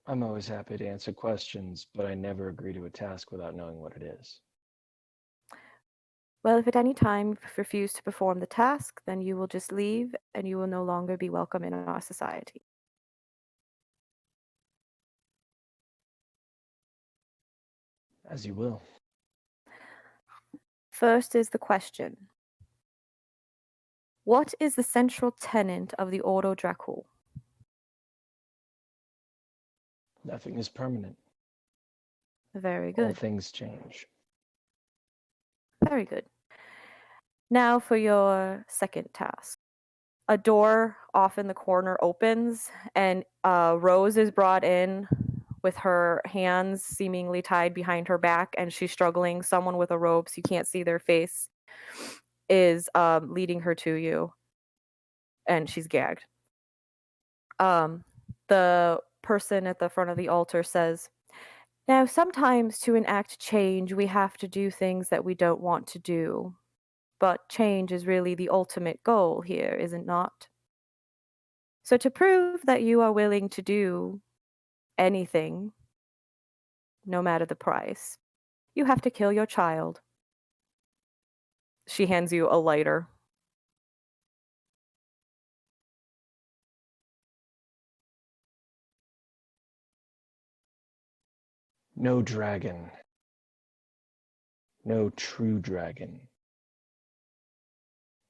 I'm always happy to answer questions, but I never agree to a task without knowing what it is. Well, if at any time you refuse to perform the task, then you will just leave and you will no longer be welcome in our society. As you will. First is the question. What is the central tenet of the Ordo Dracul? Nothing is permanent. Very All good. things change. Very good. Now for your second task. A door off in the corner opens, and Rose is brought in with her hands seemingly tied behind her back, and she's struggling. Someone with a robe, so you can't see their face, is leading her to you, and she's gagged. The person at the front of the altar says, "Now, sometimes to enact change, we have to do things that we don't want to do. But change is really the ultimate goal here, is it not? So, to prove that you are willing to do anything, no matter the price, you have to kill your child." She hands you a lighter. No dragon. No true dragon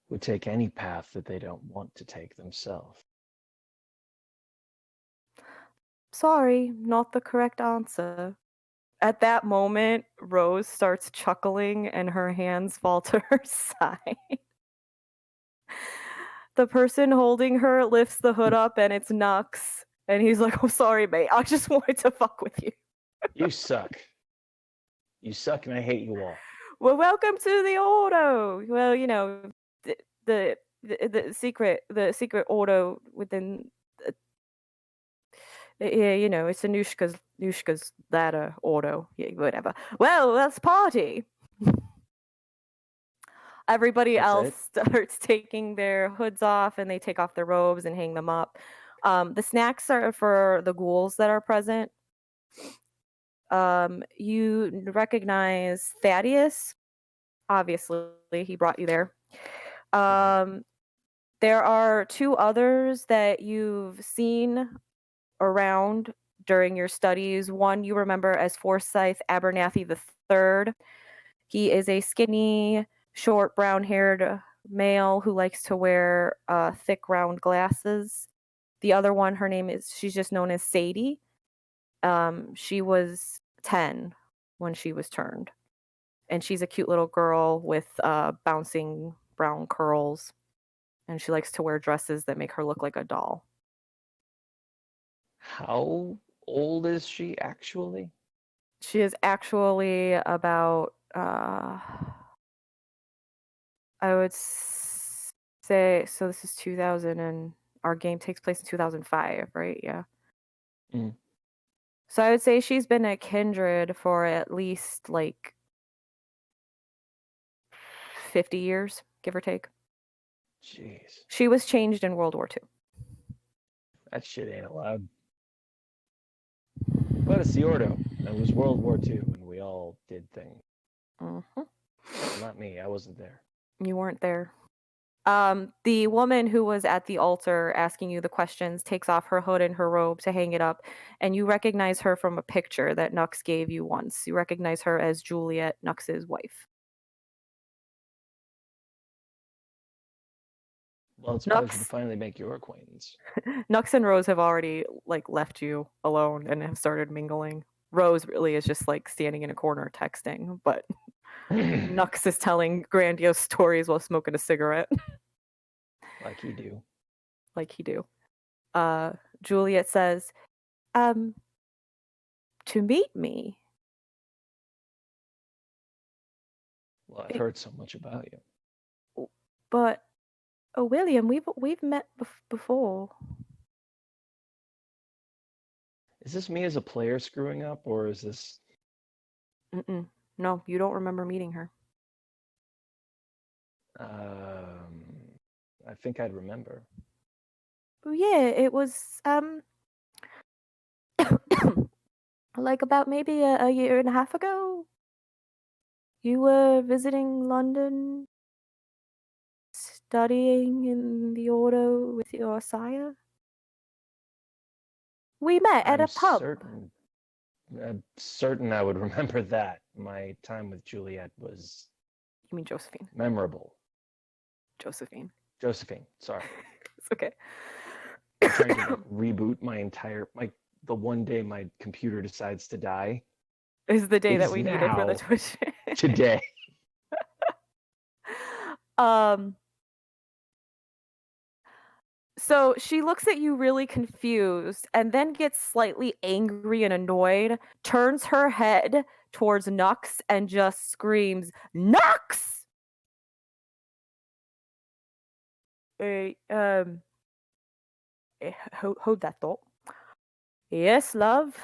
would take any path that they don't want to take themselves. Sorry, not the correct answer. At that moment, Rose starts chuckling and her hands fall to her side. The person holding her lifts the hood up and it's Nux. And he's like, "Oh, sorry, mate. I just wanted to fuck with you." You suck. You suck and I hate you all. Well, welcome to the Ordo. Well, you know, the the secret Ordo within. Yeah, you know, it's Anushka's ladder Ordo. Yeah, whatever. Well, let's party. Everybody That's else it? starts taking their hoods off and they take off their robes and hang them up. The snacks are for the ghouls that are present. You recognize Thaddeus. Obviously, he brought you there. Right. Um, there are two others that you've seen around during your studies. One you remember as Forsyth Abernathy III. He is a skinny, short, brown-haired male who likes to wear thick, round glasses. The other one, she's just known as Sadie. She was 10 when she was turned. And she's a cute little girl with bouncing brown curls. And she likes to wear dresses that make her look like a doll. How old is she actually? She is actually about, I would say, so this is 2000 and our game takes place in 2005, right? Yeah. Mm. So I would say she's been a kindred for at least like 50 years, give or take. Jeez. She was changed in World War II. That shit ain't allowed. But it's the Ordo. It was World War II and we all did things. Mm-hmm. Well, not me. I wasn't there. You weren't there. The woman who was at the altar asking you the questions takes off her hood and her robe to hang it up, and you recognize her from a picture that Nux gave you once. You recognize her as Juliet, Nux's wife. Well, it's a pleasure to Nux, finally make your acquaintance. Nux and Rose have already like left you alone and have started mingling. Rose really is just like standing in a corner texting, but Nux is telling grandiose stories while smoking a cigarette, Like you do. like he do. Juliet says, um, "To meet me." Well, I've heard so much about you. But oh, William, we've met before. Is this me as a player screwing up, or is this? Mm-mm. No, you don't remember meeting her. I think I'd remember. Oh, yeah, it was Like about maybe a year and a half ago, you were visiting London, studying in the Ordo with your sire. We met at I'm a pub. certain I would remember that. My time with Juliet was You mean Josephine? memorable. Josephine. Josephine, sorry. It's okay. I'm trying to like reboot the one day my computer decides to die Is the day that is we need it for the now Twitch. today. um So she looks at you really confused and then gets slightly angry and annoyed, turns her head towards Nux and just screams, Nux! Hey, hold that thought. Yes, love.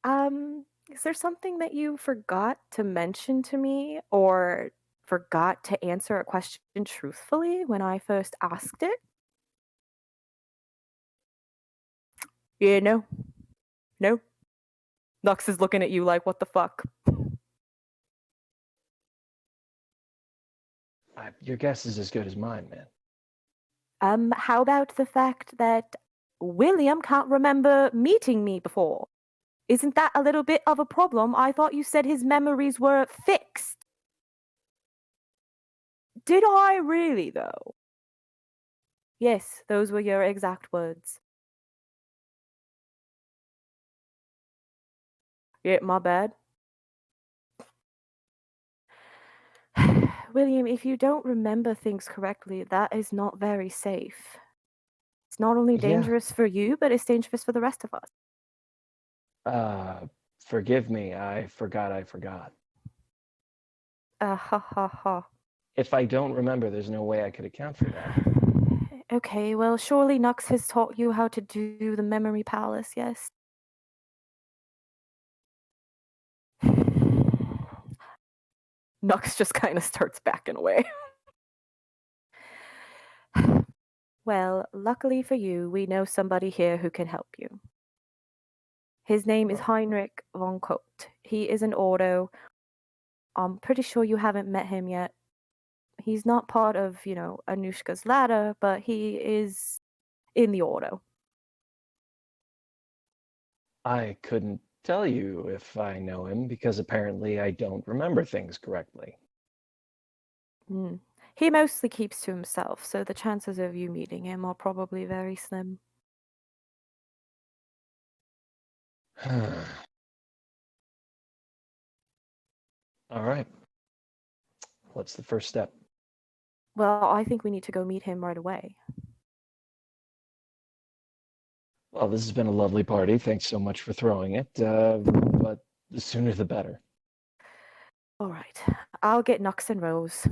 Is there something that you forgot to mention to me or forgot to answer a question truthfully when I first asked it? Yeah, no. No. Nux is looking at you like, what the fuck? Your guess is as good as mine, man. How about the fact that William can't remember meeting me before? Isn't that a little bit of a problem? I thought you said his memories were fixed. Did I really, though? Yes, those were your exact words. Yeah, my bad. William, if you don't remember things correctly, that is not very safe. It's not only Yeah. dangerous for you, but it's dangerous for the rest of us. Forgive me. I forgot. Ha ha ha. If I don't remember, there's no way I could account for that. Okay, well, surely Nux has taught you how to do the memory palace, yes? Nux just kind of starts backing away. Well, luckily for you, we know somebody here who can help you. His name is Oh. Heinrich von Kocht. He is an Ordo. I'm pretty sure you haven't met him yet. He's not part of, Anushka's ladder, but he is in the Ordo. I couldn't tell you if I know him because apparently I don't remember things correctly. Mm. He mostly keeps to himself, so the chances of you meeting him are probably very slim. All right. What's the first step? Well, I think we need to go meet him right away. Well, this has been a lovely party. Thanks so much for throwing it. But the sooner the better. All right. I'll get Nux and Rose.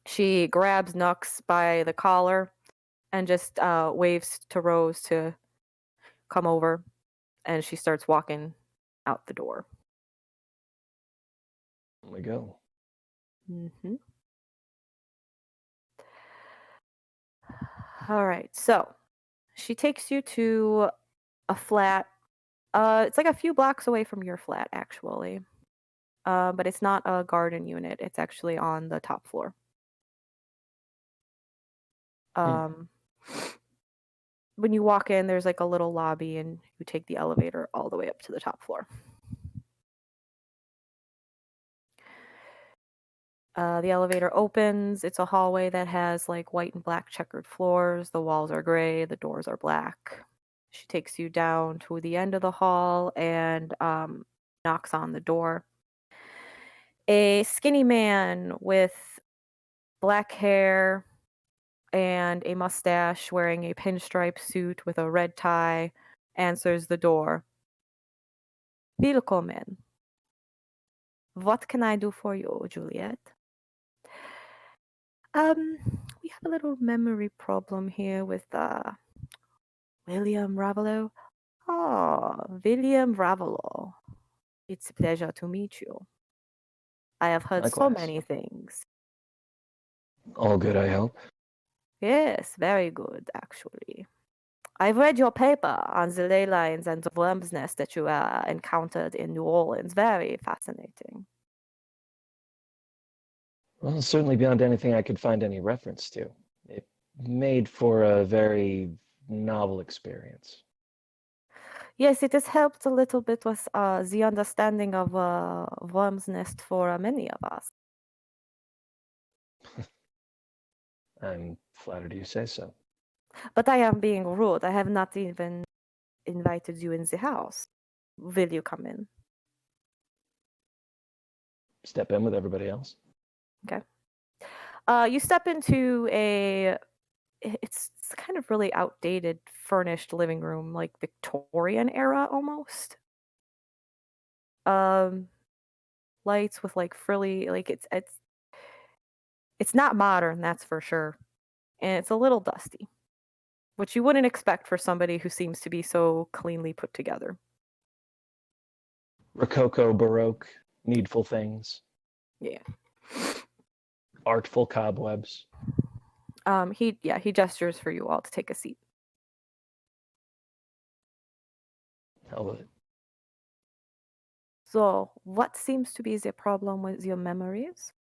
She grabs Nux by the collar and just waves to Rose to come over, and she starts walking out the door. Here we go. Mm-hmm. All right. So she takes you to a flat. It's like a few blocks away from your flat, actually. But it's not a garden unit. It's actually on the top floor. When you walk in, there's like a little lobby, and you take the elevator all the way up to the top floor. The elevator opens. It's a hallway that has like white and black checkered floors. The walls are gray. The doors are black. She takes you down to the end of the hall and knocks on the door. A skinny man with black hair and a mustache, wearing a pinstripe suit with a red tie, answers the door. Willkommen. What can I do for you, Juliet? We have a little memory problem here with William Ravelowe. Oh, William Ravelowe. It's a pleasure to meet you. I have heard so Likewise. many things. All good, I hope. Yes, very good, actually. I've read your paper on the ley lines and the worm's nest that you encountered in New Orleans. Very fascinating. Well, certainly beyond anything I could find any reference to. It made for a very novel experience. Yes, it has helped a little bit with the understanding of worm's nest for many of us. I'm flattered you say so. But I am being rude. I have not even invited you in the house. Will you come in? Step in with everybody else. Okay. You step into it's kind of really outdated furnished living room, like Victorian era almost. Lights with like frilly, like it's not modern, that's for sure. And it's a little dusty, which you wouldn't expect for somebody who seems to be so cleanly put together. Rococo, Baroque, needful things, Yeah. artful cobwebs. He gestures for you all to take a seat. Hell with it. So, what seems to be the problem with your memories?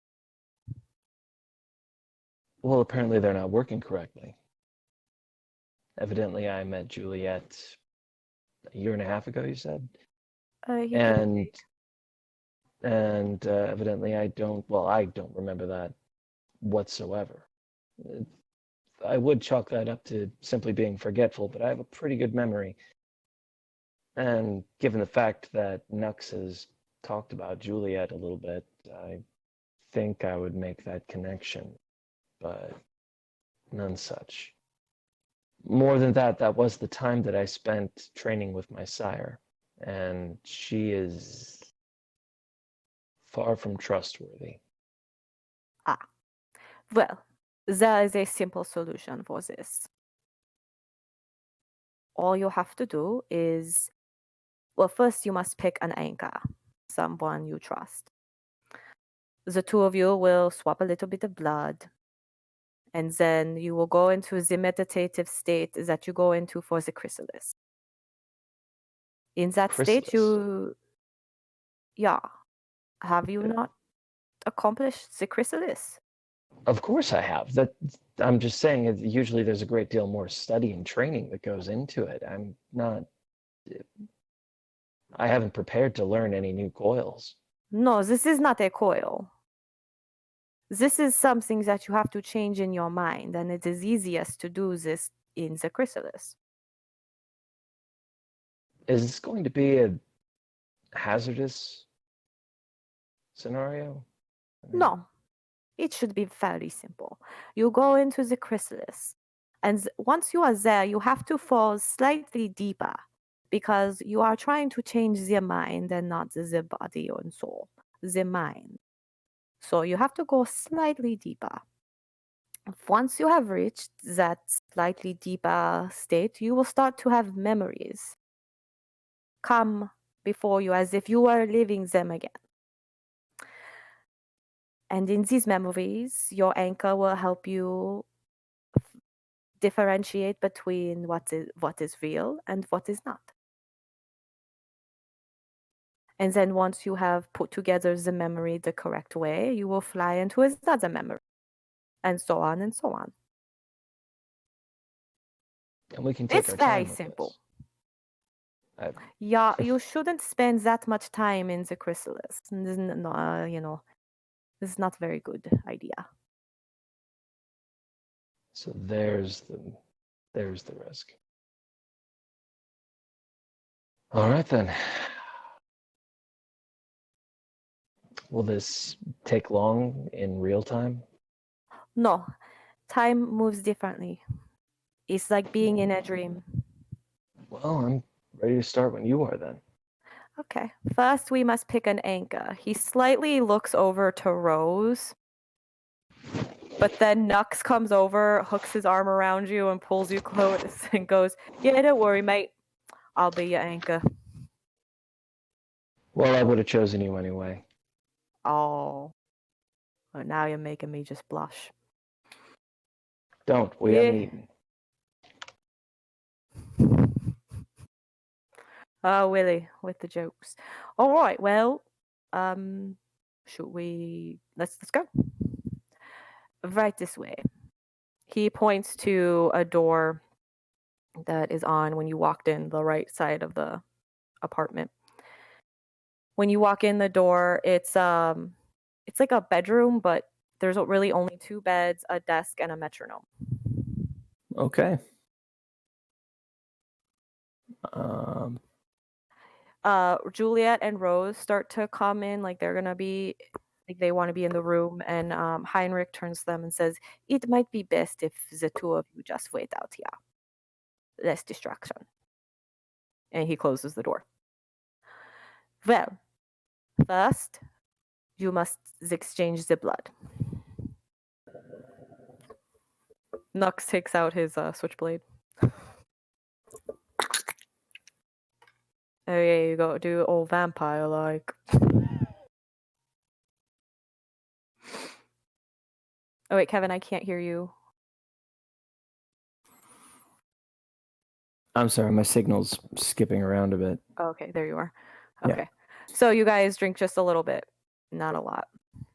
Well, apparently they're not working correctly. Evidently, I met Juliet a year and a half ago, you said? He And evidently I don't remember that whatsoever. I would chalk that up to simply being forgetful, but I have a pretty good memory. And given the fact that Nux has talked about Juliet a little bit, I think I would make that connection, but none such. More than that, that was the time that I spent training with my sire, and she is far from trustworthy. Well, there is a simple solution for this. All you have to do is, well, first you must pick an anchor, someone you trust. The two of you will swap a little bit of blood, and then you will go into the meditative state that you go into for the chrysalis. In that state, Chrysalis. have you not accomplished the chrysalis? Of course I have. That I'm just saying usually there's a great deal more study and training that goes into it. I haven't prepared to learn any new coils. No, this is not a coil. This is something that you have to change in your mind, and it is easiest to do this in the chrysalis. Is this going to be a hazardous scenario? No, it should be fairly simple. You go into the chrysalis, and once you are there, you have to fall slightly deeper because you are trying to change the mind and not the body and soul, the mind. So you have to go slightly deeper. Once you have reached that slightly deeper state, you will start to have memories come before you as if you were living them again. And in these memories, your anchor will help you differentiate between what is real and what is not. And then once you have put together the memory the correct way, you will fly into another memory, and so on and so on. And we can take It's our time very with simple. this. Yeah, you shouldn't spend that much time in the chrysalis. This is not a very good idea. So there's the risk. All right then. Will this take long in real time? No, time moves differently. It's like being in a dream. Well, I'm ready to start when you are then. Okay, first we must pick an anchor. He slightly looks over to Rose, but then Nux comes over, hooks his arm around you, and pulls you close and goes, "Yeah, don't worry, mate. I'll be your anchor." Well, I would have chosen you anyway. Oh, well, now you're making me just blush. Don't. We Yeah. haven't eaten. Oh, Willie with the jokes. All right, well, should we? Let's go. Right this way. He points to a door that is on when you walked in the right side of the apartment. When you walk in the door, it's like a bedroom, but there's really only 2 beds, a desk, and a metronome. Okay. Juliet and Rose start to come in, like they're gonna be, like they want to be in the room, and Heinrich turns to them and says, "It might be best if the 2 of you just wait out here. Less distraction." And he closes the door. Well, first, you must exchange the blood. Nux takes out his switchblade. Oh yeah, you go do old vampire like. Oh wait, Kevin, I can't hear you. I'm sorry, my signal's skipping around a bit. Oh, okay, there you are. Yeah. Okay. So you guys drink just a little bit. Not a lot.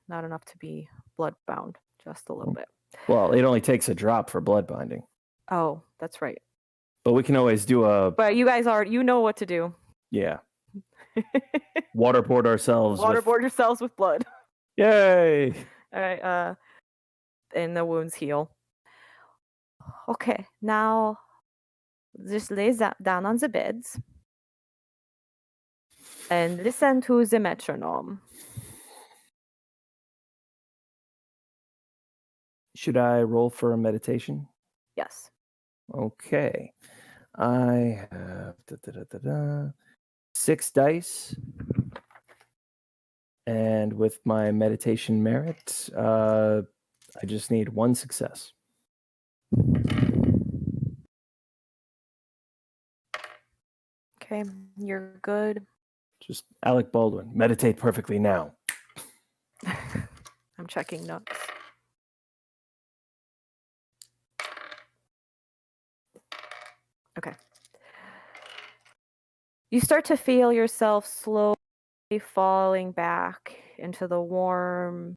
Not enough to be bloodbound. Just a little bit. Well, it only takes a drop for blood binding. Oh, that's right. But we can always do a... But you guys you know what to do. Yeah. Waterboard ourselves. Waterboard yourselves with blood. Yay! All right, and the wounds heal. Okay, now just lay down on the beds and listen to the metronome. Should I roll for a meditation? Yes. Okay. I have 6 dice. And with my meditation merit, I just need 1 success. Okay, you're good. Just Alec Baldwin. Meditate perfectly now. I'm checking notes. Okay. You start to feel yourself slowly falling back into the warm,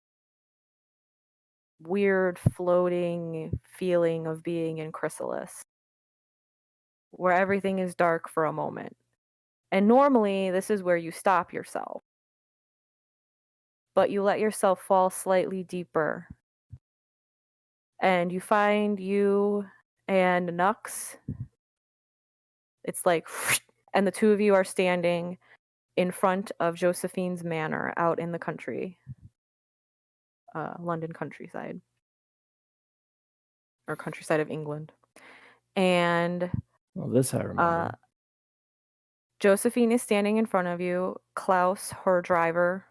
weird, floating feeling of being in Chrysalis, where everything is dark for a moment. And normally, this is where you stop yourself. But you let yourself fall slightly deeper. And you find you and Nux. It's like, and the 2 of you are standing in front of Josephine's manor out in the country. London countryside. Or countryside of England. And Well, this I remember. Josephine is standing in front of you. Klaus, her driver,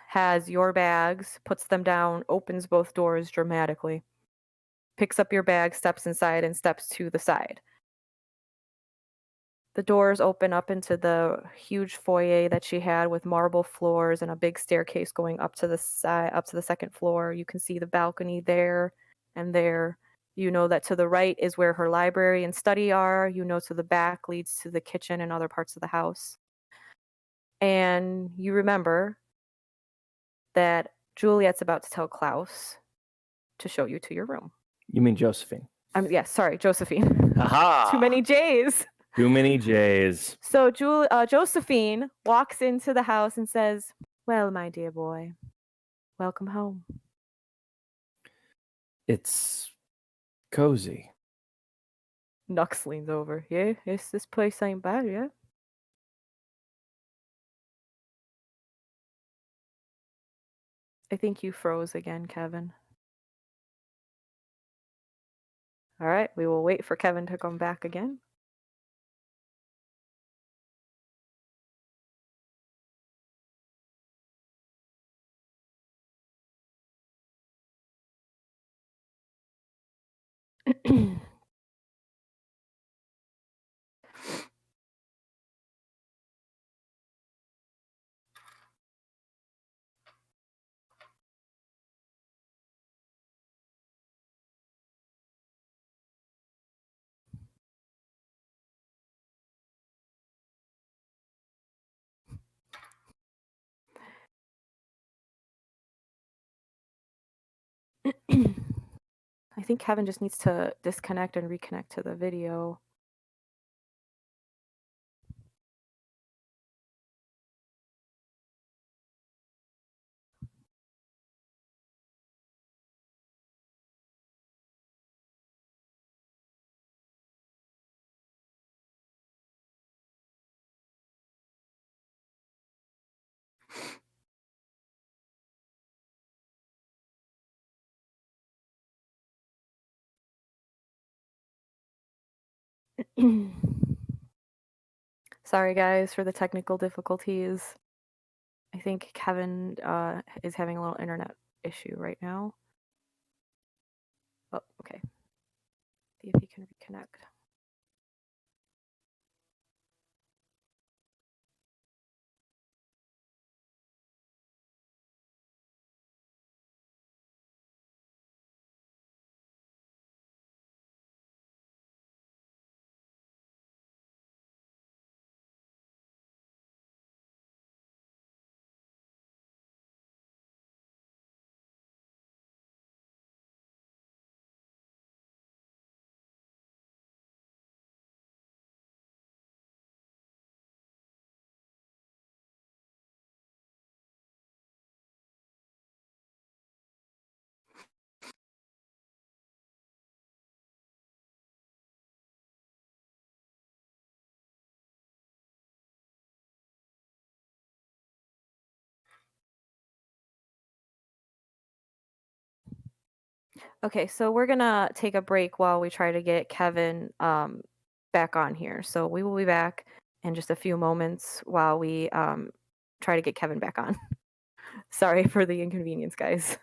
has your bags, puts them down, opens both doors dramatically, picks up your bag, steps inside, and steps to the side. The doors open up into the huge foyer that she had with marble floors and a big staircase going up to the side, up to the 2nd floor. You can see the balcony there and there. You know that to the right is where her library and study are. You know to the back leads to the kitchen and other parts of the house. And you remember that Juliet's about to tell Klaus to show you to your room. You mean Josephine? Yes, sorry, Josephine. Aha! Too many J's. Too many J's. So Josephine walks into the house and says, "Well, my dear boy, welcome home." It's cozy. Nux leans over. "Yeah, this place ain't bad, yeah?" I think you froze again, Kevin. All right, we will wait for Kevin to come back again. think Kevin just needs to disconnect and reconnect to the video. Sorry, guys, for the technical difficulties. I think Kevin is having a little internet issue right now. Oh, okay. See if he can reconnect. Okay, so we're gonna take a break while we try to get Kevin back on here. So we will be back in just a few moments while we try to get Kevin back on. Sorry for the inconvenience, guys.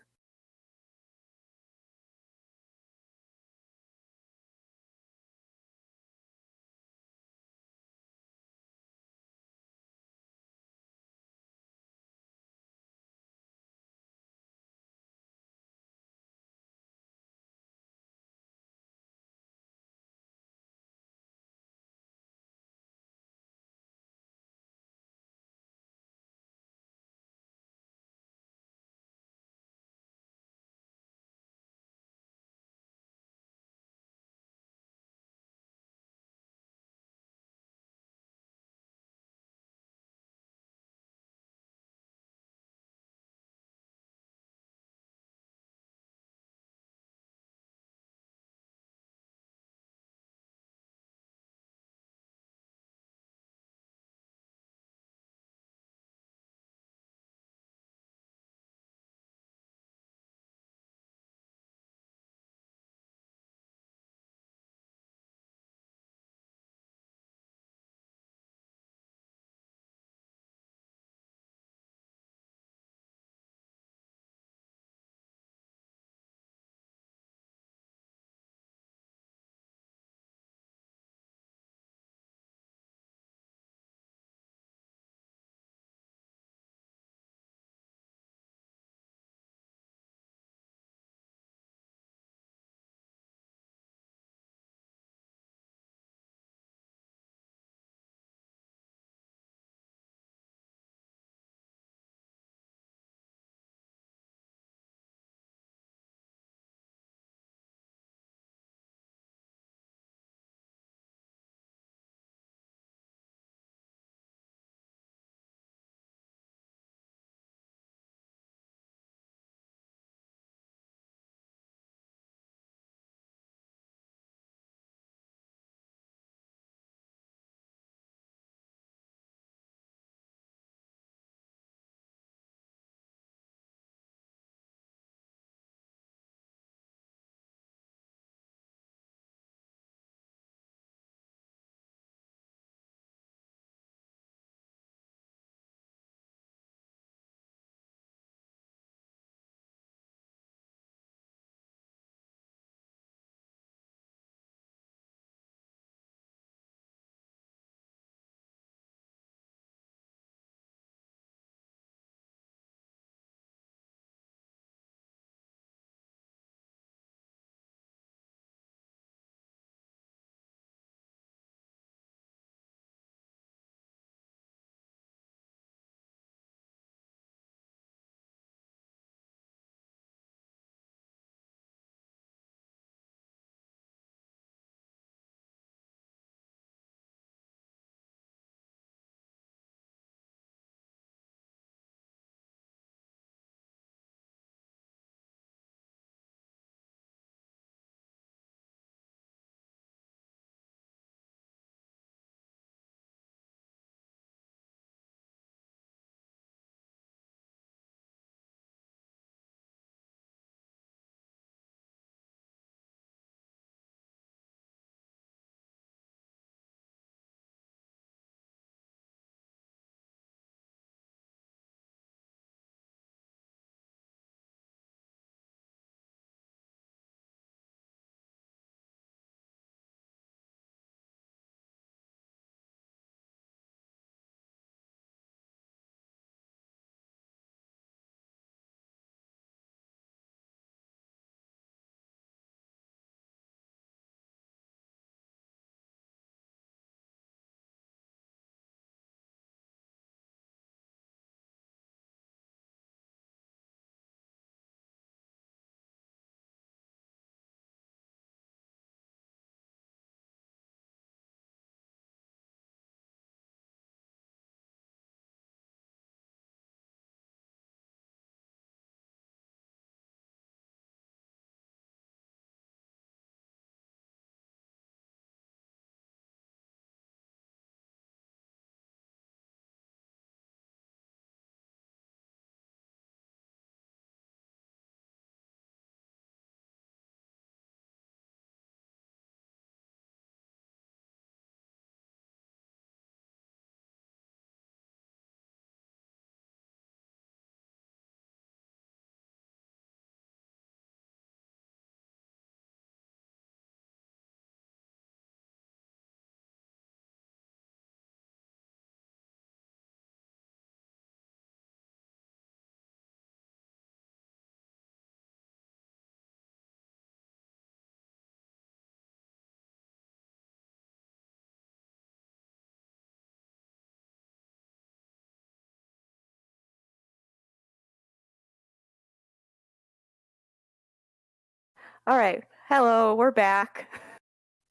All right. Hello, we're back.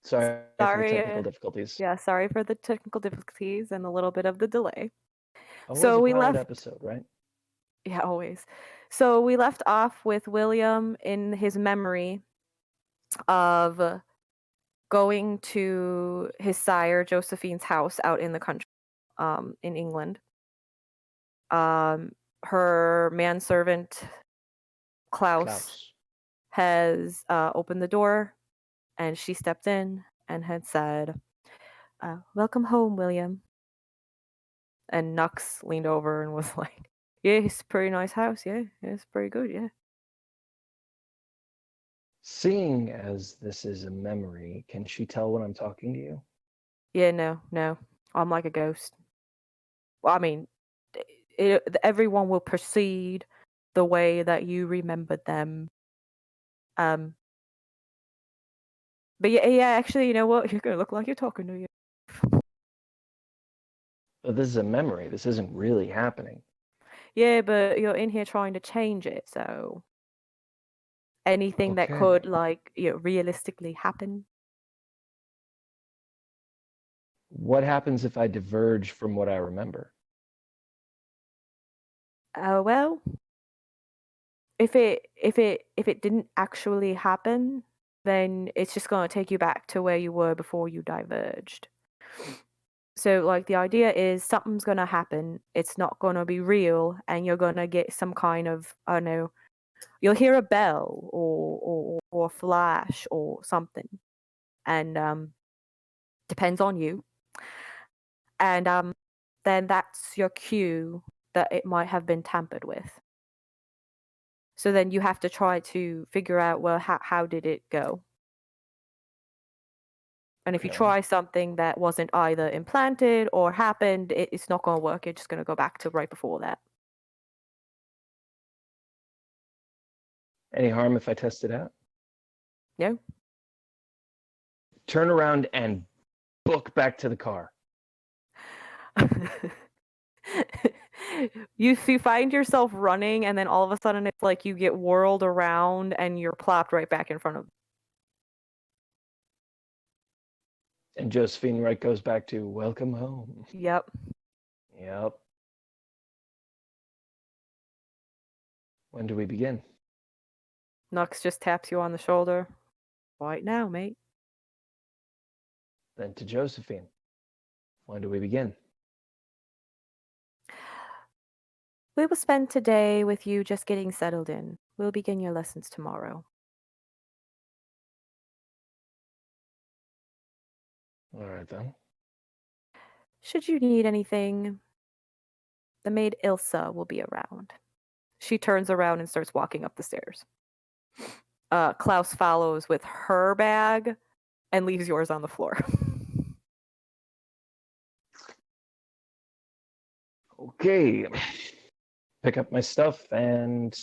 Sorry for the Sorry. technical difficulties. Yeah, sorry for the technical difficulties and a little bit of the delay. Always So a we quiet left, episode, right? yeah, always. So we left off with William in his memory of going to his sire Josephine's house out in the country, in England. Her manservant Klaus Klaus. has opened the door, and she stepped in and had said, "Welcome home, William." And Nux leaned over and was like, "Yeah, it's a pretty nice house. Yeah, it's pretty good. Yeah." Seeing as this is a memory, can she tell when I'm talking to you? Yeah, no. I'm like a ghost. Well, I mean, everyone will proceed the way that you remembered them. Um, but yeah, actually, you know what? You're gonna look like you're talking to you. But this is a memory. This isn't really happening. Yeah, but you're in here trying to change it, so anything that Okay. could, like, realistically happen. What happens if I diverge from what I remember? Oh well, if it didn't actually happen, then it's just gonna take you back to where you were before you diverged. So like the idea is something's gonna happen, it's not gonna be real, and you're gonna get some kind of, I don't know, you'll hear a bell or a flash or something. And depends on you. And then that's your cue that it might have been tampered with. So then you have to try to figure out, well, how did it go? And if you Okay. try something that wasn't either implanted or happened, it's not going to work. It's just going to go back to right before that. Any harm if I test it out? No? Turn around and book back to the car. You find yourself running, and then all of a sudden it's like you get whirled around and you're plopped right back in front of. And Josephine Wright goes back to welcome home. Yep. Yep. When do we begin? Nux just taps you on the shoulder. Right now, mate. Then to Josephine. When do we begin? We will spend today with you just getting settled in. We'll begin your lessons tomorrow. All right, then. Should you need anything, the maid Ilsa will be around. She turns around and starts walking up the stairs. Klaus follows with her bag and leaves yours on the floor. Okay. Pick up my stuff, and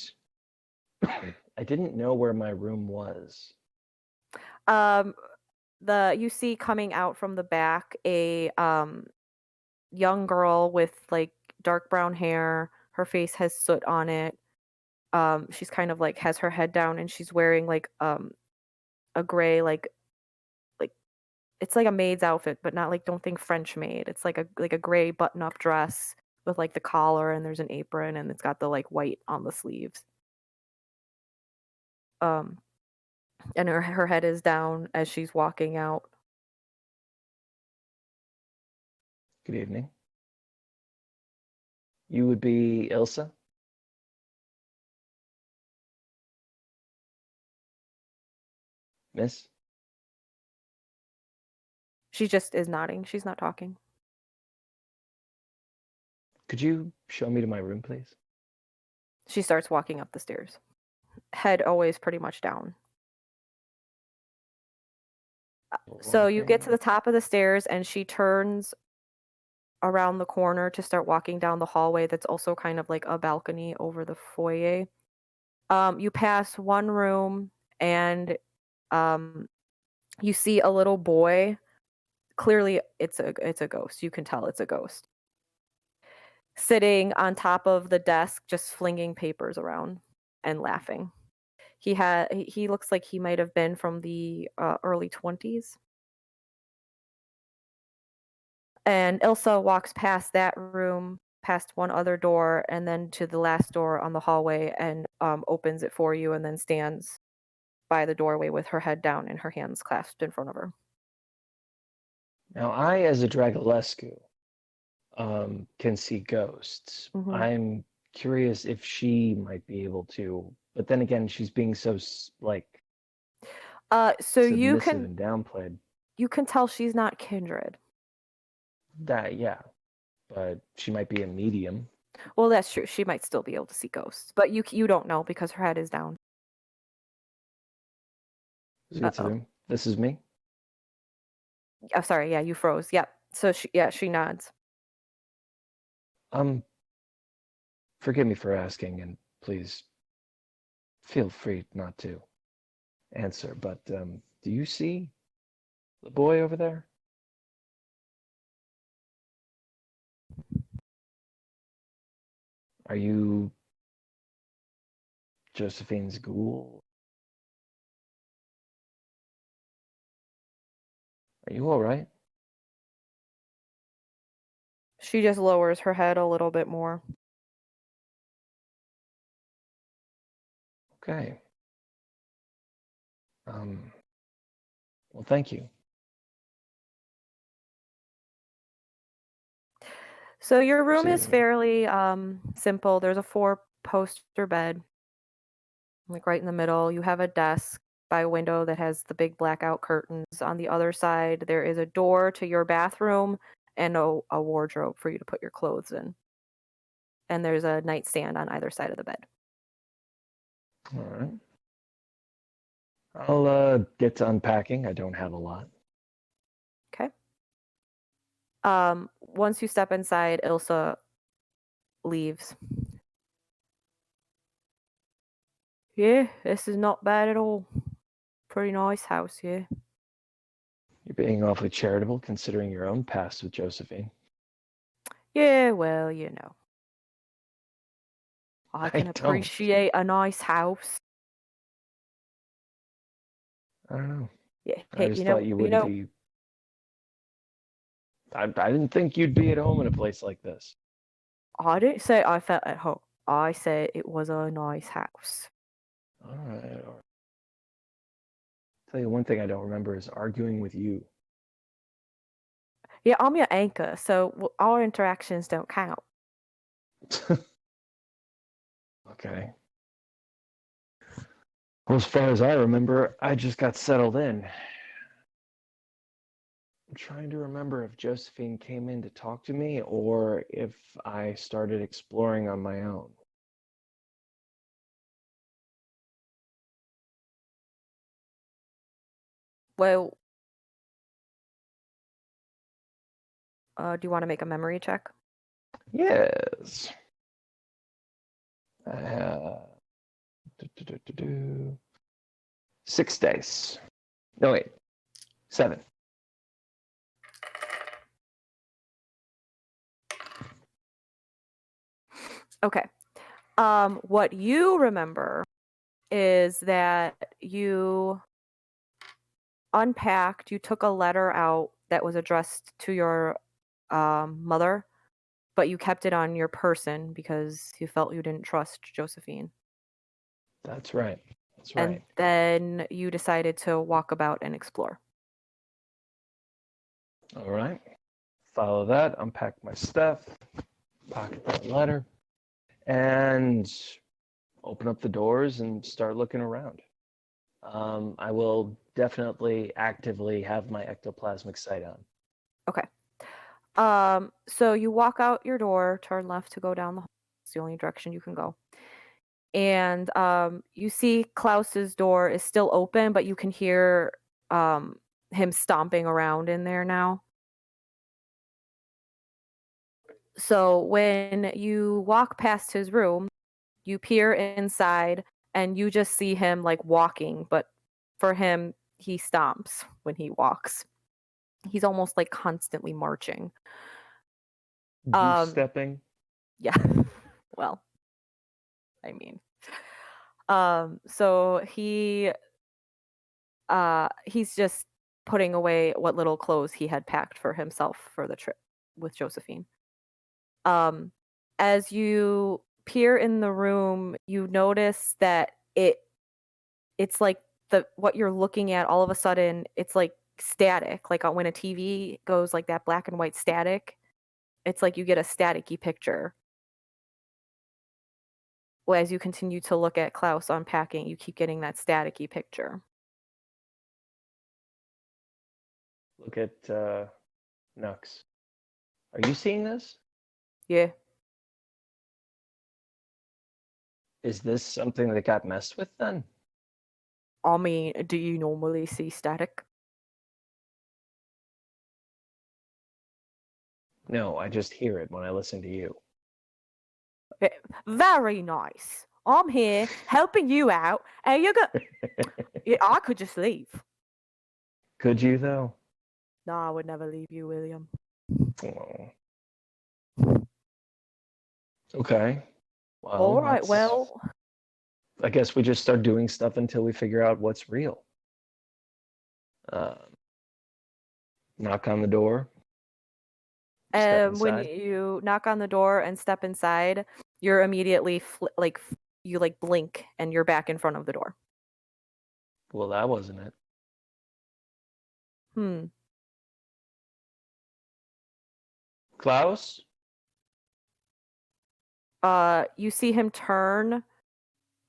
I didn't know where my room was. You see coming out from the back a young girl with like dark brown hair. Her face has soot on it. She's kind of like has her head down, and she's wearing like a gray like it's like a maid's outfit, but not like, don't think French maid. It's like a gray button up dress with like the collar, and there's an apron, and it's got the like white on the sleeves. Um and her head is down as she's walking out. Good evening. You would be Ilsa? Miss? She just is nodding. She's not talking. Could you show me to my room, please? She starts walking up the stairs. Head always pretty much down. So you get to the top of the stairs, and she turns around the corner to start walking down the hallway that's also kind of like a balcony over the foyer. You pass one room, and you see a little boy. Clearly it's a ghost. You can tell it's a ghost. Sitting on top of the desk, just flinging papers around and laughing. He looks like he might have been from the early 20s. And Ilsa walks past that room, past one other door, and then to the last door on the hallway and opens it for you and then stands by the doorway with her head down and her hands clasped in front of her. Now, I, as a Dragolescu, can see ghosts. Mm-hmm. I'm curious if she might be able to, but then again, she's being so So submissive and downplayed. you can tell she's not kindred. That, yeah, but she might be a medium. Well, that's true. She might still be able to see ghosts, but you don't know because her head is down. This is me. Oh, sorry. Yeah, you froze. Yep. So she nods. Forgive me for asking, and please feel free not to answer, but do you see the boy over there? Are you Josephine's ghoul? Are you all right? She just lowers her head a little bit more. Okay. Well, thank you. So your room is fairly simple. There's a 4-poster bed, like right in the middle. You have a desk by a window that has the big blackout curtains. On the other side, there is a door to your bathroom and a wardrobe for you to put your clothes in. And there's a nightstand on either side of the bed. All right. I'll get to unpacking. I don't have a lot. Okay. Once you step inside, Ilsa leaves. Yeah, this is not bad at all. Pretty nice house here. You're being awfully charitable considering your own past with Josephine. Yeah, well, you know. I can don't. appreciate a nice house. I don't know. Yeah, I just thought you wouldn't be. I didn't think you'd be at home in a place like this. I didn't say I felt at home. I said it was a nice house. All right. Tell you one thing I don't remember is arguing with you. Yeah, I'm your anchor, so our interactions don't count. Okay. Well, as far as I remember, I just got settled in. I'm trying to remember if Josephine came in to talk to me or if I started exploring on my own. Well, do you want to make a memory check? Yes. 6 days. No, wait. 7. Okay. What you remember is that you unpacked, you took a letter out that was addressed to your mother, but you kept it on your person because you felt you didn't trust Josephine. That's right. And then you decided to walk about and explore. All right. Follow that, unpack my stuff, pocket that letter, and open up the doors and start looking around. I will definitely actively have my ectoplasmic sight on. Okay. So you walk out your door, turn left to go down the hall. It's the only direction you can go. And you see Klaus's door is still open, but you can hear him stomping around in there now. So when you walk past his room, you peer inside and you just see him like walking, but for him, he stomps when he walks. He's almost like constantly marching. Goose stepping? Yeah. Well, I mean. So he's just putting away what little clothes he had packed for himself for the trip with Josephine. Um, as you peer in the room, you notice that it's like the what you're looking at all of a sudden it's like static, like when a TV goes like that black and white static. It's like you get a staticky picture. Well, as you continue to look at Klaus unpacking, you keep getting that staticky picture. Look at Nux. Are you seeing this? Yeah. Is this something that got messed with then? I mean, do you normally see static? No, I just hear it when I listen to you. Very nice. I'm here helping you out, and you're gonna. I could just leave. Could you though? No, I would never leave you, William. Oh. Okay. Well, All right, well, I guess we just start doing stuff until we figure out what's real. Knock on the door. Step when inside. you knock on the door and step inside, you're immediately you like blink and you're back in front of the door. Well, that wasn't it. Klaus? You see him turn,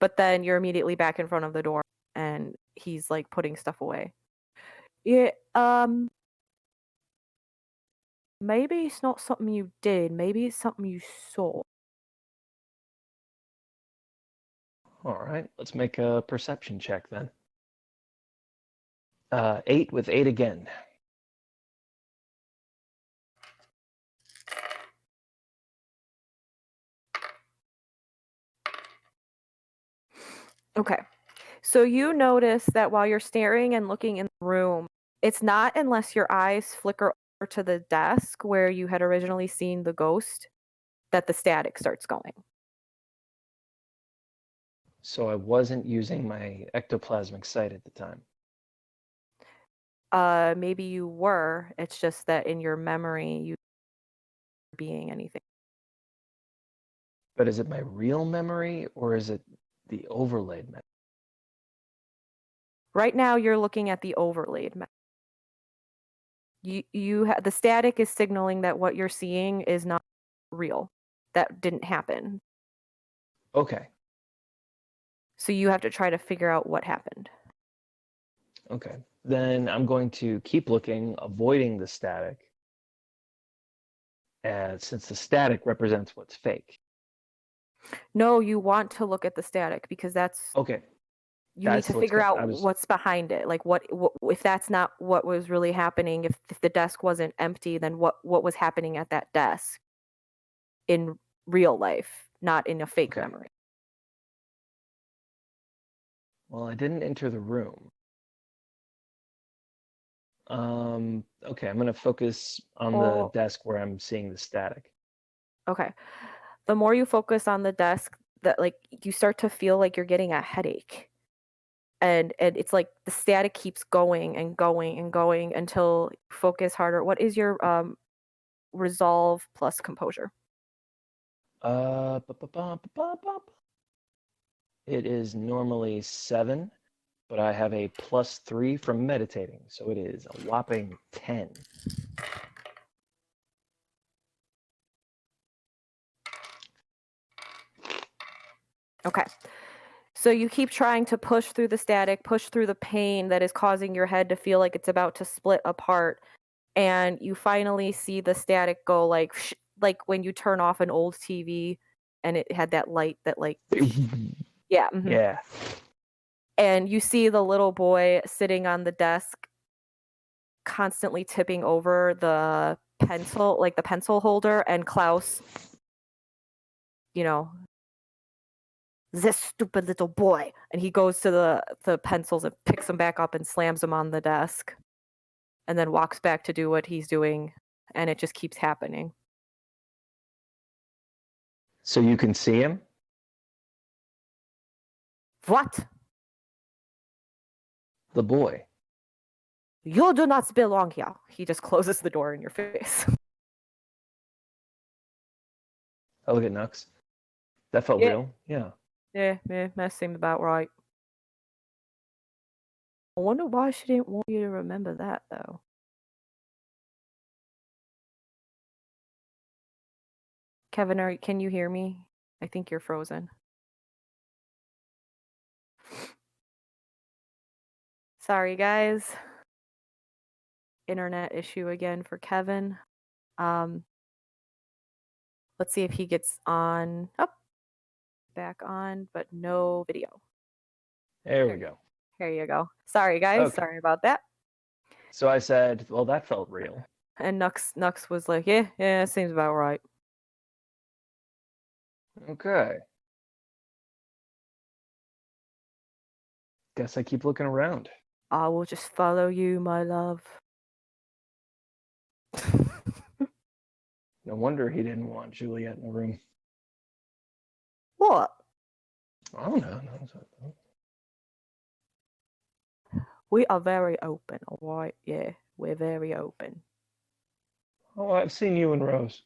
but then you're immediately back in front of the door and he's like putting stuff away. Yeah, maybe it's not something you did, maybe it's something you saw. All right, let's make a perception check then. 8 with 8 again. Okay. So you notice that while you're staring and looking in the room, it's not unless your eyes flicker over to the desk where you had originally seen the ghost that the static starts going. So I wasn't using my ectoplasmic sight at the time. Maybe you were. It's just that in your memory, you weren't being anything. But is it my real memory or is it the overlaid memory? Right now, you're looking at the overlaid memory. The static is signaling that what you're seeing is not real. That didn't happen. Okay. So you have to try to figure out what happened. Okay. Then I'm going to keep looking, avoiding the static. Since the static represents what's fake. No, you want to look at the static because that's Okay. you need to figure out what's behind it. Like what if that's not what was really happening, if the desk wasn't empty, then what was happening at that desk in real life, not in a fake memory. Well, I didn't enter the room. Okay, I'm going to focus on the desk where I'm seeing the static. Okay. The more you focus on the desk, that like you start to feel like you're getting a headache. And it's like the static keeps going and going and going until you focus harder. What is your resolve plus composure? It is normally 7, but I have a +3 from meditating, so it is a whopping 10. Okay. So you keep trying to push through the static, push through the pain that is causing your head to feel like it's about to split apart, and you finally see the static go like when you turn off an old TV and it had that light that like yeah. Mm-hmm. Yeah. And you see the little boy sitting on the desk constantly tipping over the pencil, like the pencil holder, and Klaus, this stupid little boy. And he goes to the pencils and picks them back up and slams them on the desk and then walks back to do what he's doing. And it just keeps happening. So you can see him? What? The boy. You do not belong here. He just closes the door in your face. I look at Nux. That felt Yeah. real. Yeah. Yeah, that seemed about right. I wonder why she didn't want you to remember that, though. Kevin, can you hear me? I think you're frozen. Sorry, guys. Internet issue again for Kevin. Let's see if he gets on. Oh, back on, but no video. There we go. Here you go. Sorry, guys. Okay. Sorry about that. So I said, well, that felt real. And Nux was like, yeah, it seems about right. Okay. Guess I keep looking around. I will just follow you, my love. No wonder he didn't want Juliet in the room. What? I don't know. We are very open, alright? Yeah, we're very open. Oh, I've seen you and Rose.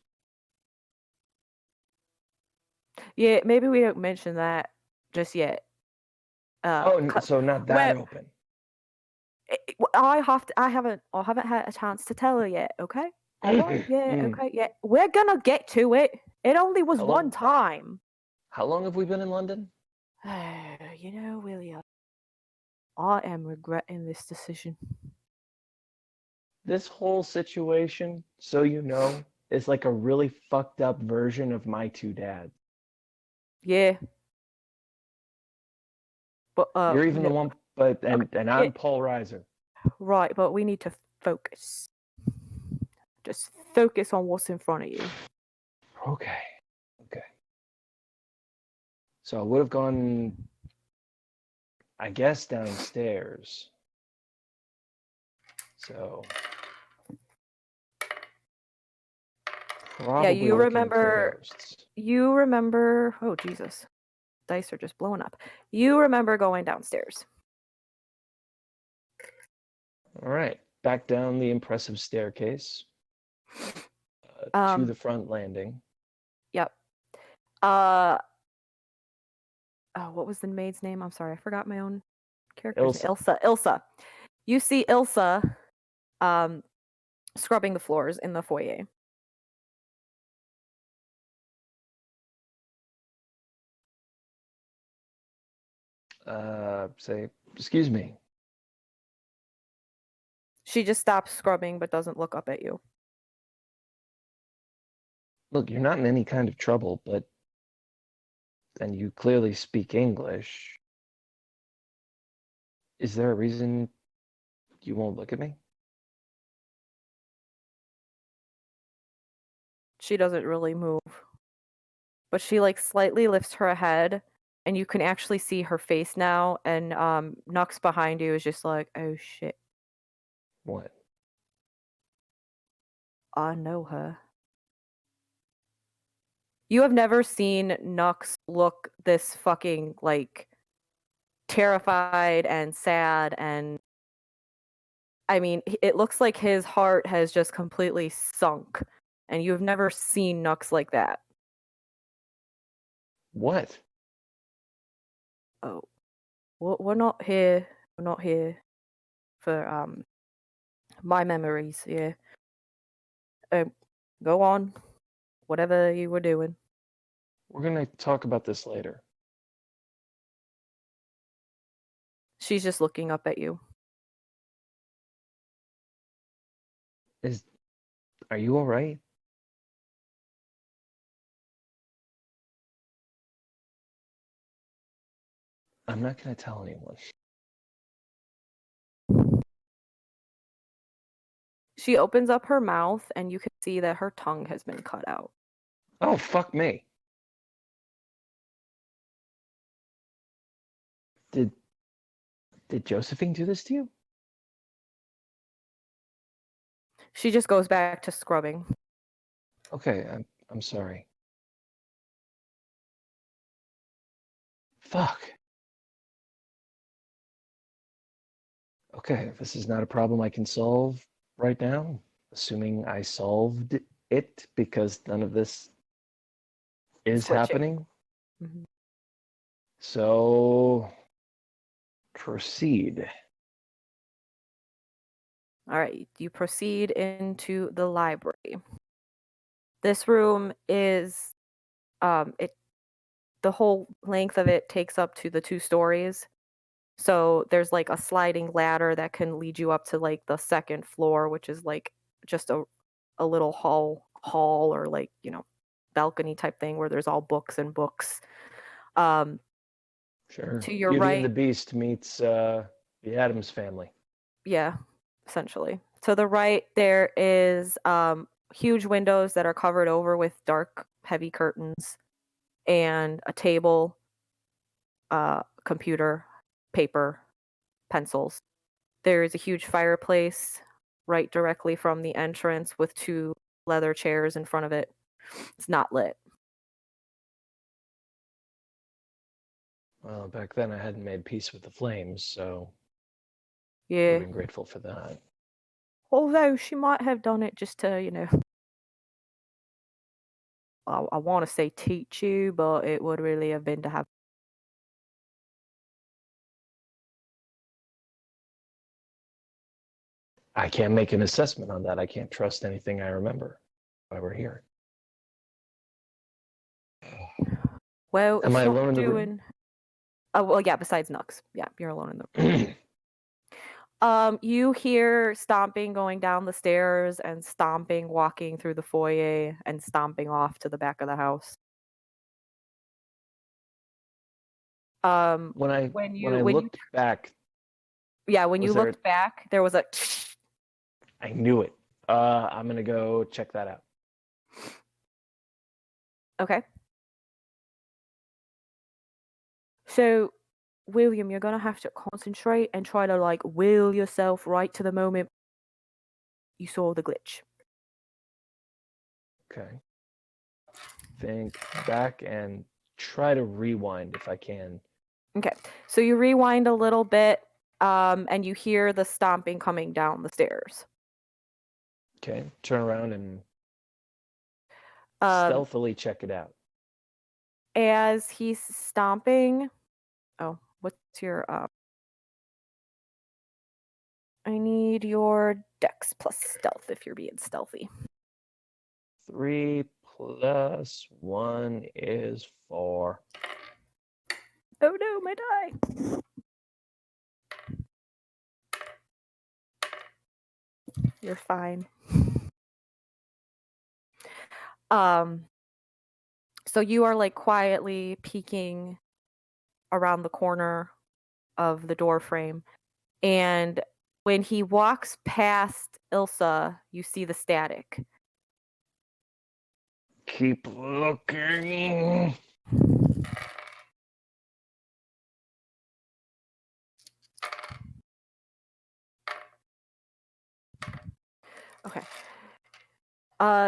Yeah, maybe we don't mention that just yet. So not that open. I haven't had a chance to tell her yet. Okay. All right. Yeah. Okay. Yeah. We're gonna get to it. It only was one time. How long have we been in London? You know, William, I am regretting this decision. This whole situation, so you know, is like a really fucked up version of My Two Dads. Yeah. But You're even the one, and I'm Paul Reiser. Right, but we need to focus. Just focus on what's in front of you. Okay. So I would have gone, I guess, downstairs. So probably you remember. ghosts. You remember. Oh Jesus, dice are just blowing up. You remember going downstairs. All right, back down the impressive staircase to the front landing. Yep. What was the maid's name? I'm sorry, I forgot my own character. Ilsa. You see Ilsa scrubbing the floors in the foyer. Say, excuse me. She just stops scrubbing but doesn't look up at you. Look, you're not in any kind of trouble, but and you clearly speak English. Is there a reason you won't look at me? She doesn't really move. But she like slightly lifts her head and you can actually see her face now, and Nux behind you is just like, oh shit. What? I know her. You have never seen Nux look this fucking like terrified and sad, and I mean, it looks like his heart has just completely sunk, and you've never seen Nux like that. What? Oh, we're not here. We're not here for my memories. Yeah. Go on. Whatever you were doing. We're gonna talk about this later. She's just looking up at you. Are you all right? I'm not gonna tell anyone. She opens up her mouth and you can see that her tongue has been cut out. Oh, fuck me. Did Josephine do this to you? She just goes back to scrubbing. Okay, I'm sorry. Fuck. Okay, this is not a problem I can solve right now, assuming I solved it because none of this is Glitching. happening. Mhm. So proceed. All right, you proceed into the library. This room is it the whole length of it takes up to the 2 stories. So there's like a sliding ladder that can lead you up to like the second floor, which is like just a little hall or like, balcony type thing where there's all books and books. Um Sure. to your Beauty and right, the Beast meets the Addams Family. yeah, essentially. To the right there is huge windows that are covered over with dark heavy curtains and a table, computer, paper, pencils. There is a huge fireplace right directly from the entrance with 2 leather chairs in front of it. It's not lit. Well, back then I hadn't made peace with the flames, so would have Yeah. been grateful for that. Although she might have done it just to, I want to say teach you, but it would really have been to have. I can't make an assessment on that. I can't trust anything I remember while we're here. Well, Am if I you're alone in the room? doing. Oh, well, yeah, besides Nux. Yeah, you're alone in the. You hear stomping going down the stairs and stomping walking through the foyer and stomping off to the back of the house. Um, when I when when you I when you looked back, when you was there? looked back, there was a. I knew it. I'm gonna go check that out. Okay. So, William, you're gonna have to concentrate and try to like will yourself right to the moment you saw the glitch. Okay. Think back and try to rewind if I can. Okay. So you rewind a little bit, and you hear the stomping coming down the stairs. Okay. Turn around and Um, stealthily check it out. as he's stomping. Oh, what's your I need your dex plus stealth if you're being stealthy. 3 plus 1 is 4. Oh no, my die. You're fine. Um, so you are like quietly peeking around the corner of the door frame, and when he walks past Ilsa, you see the static. Keep looking. Okay.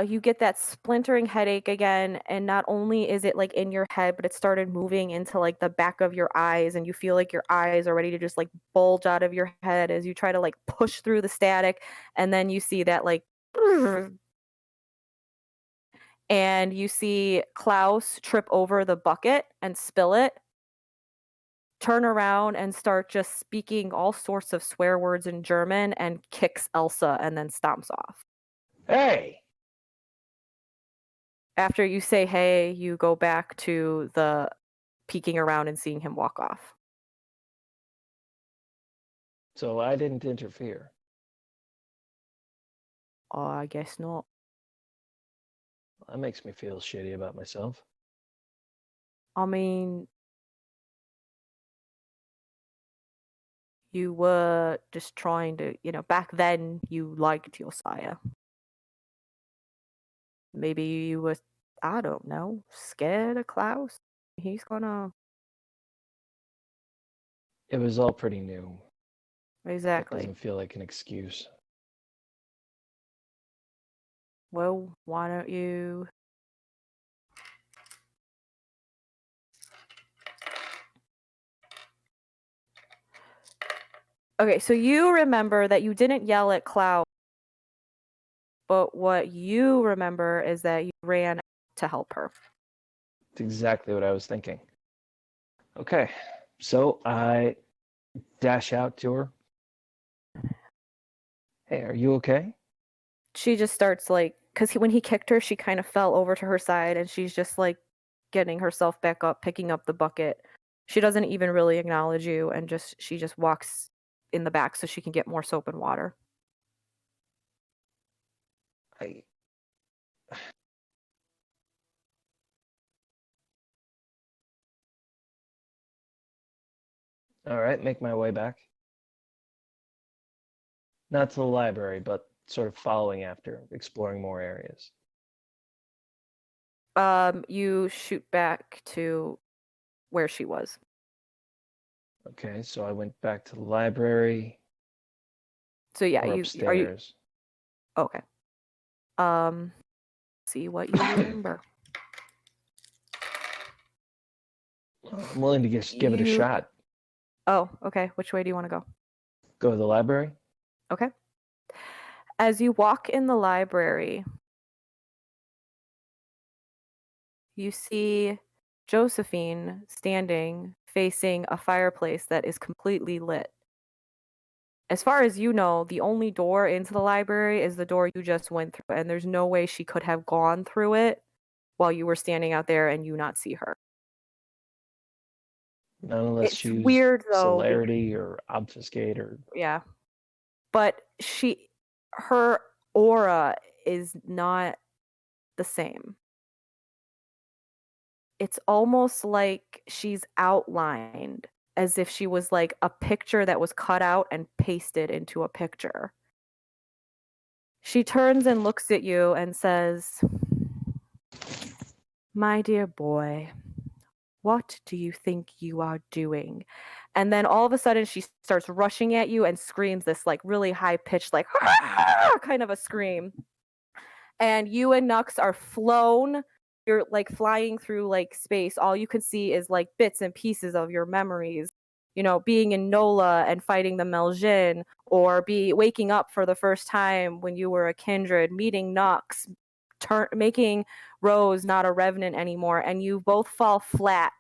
You get that splintering headache again, and not only is it like in your head, but it started moving into like the back of your eyes, and you feel like your eyes are ready to just like bulge out of your head as you try to like push through the static, and then you see that like and you see Klaus trip over the bucket and spill it, turn around and start just speaking all sorts of swear words in German and kicks Elsa and then stomps off. Hey! After you say hey, you go back to the peeking around and seeing him walk off. So I didn't interfere. Oh, I guess not. That makes me feel shitty about myself. I mean, you were just trying to, back then you liked your sire. Maybe you were, I don't know, scared of Klaus. He's gonna. It was all pretty new. That Exactly. doesn't feel like an excuse. Well, why don't you. Okay, so you remember that you didn't yell at Cloud, but what you remember is that you ran to help her. It's exactly what I was thinking. Okay, so I dash out to her. Hey, are you okay? She just starts like, because when he kicked her, she kind of fell over to her side, and she's just like getting herself back up, picking up the bucket. She doesn't even really acknowledge you, and she just walks in the back so she can get more soap and water. I All right, make my way back. Not to the library, but sort of following after, exploring more areas. You shoot back to where she was. Okay, so I went back to the library. So yeah, We're are you upstairs. okay? Um, see what you remember. I'm willing to give it a You shot. Oh, okay. Which way do you want to go? Go to the library? Okay. As you walk in the library, you see Josephine standing facing a fireplace that is completely lit. As far as you know, the only door into the library is the door you just went through, and there's no way she could have gone through it while you were standing out there and you not see her. Not unless It's she used weird though, celerity or obfuscate or... yeah. But her aura is not the same. It's almost like she's outlined as if she was like a picture that was cut out and pasted into a picture. She turns and looks at you and says, "My dear boy, what do you think you are doing?" And then all of a sudden she starts rushing at you and screams this like really high pitched like kind of a scream. And you and Nux are flown. You're like flying through like space. All you can see is like bits and pieces of your memories. You know, being in Nola and fighting the Meljin, or waking up for the first time when you were a kindred, meeting Nux, making Rose not a revenant anymore, and you both fall flat,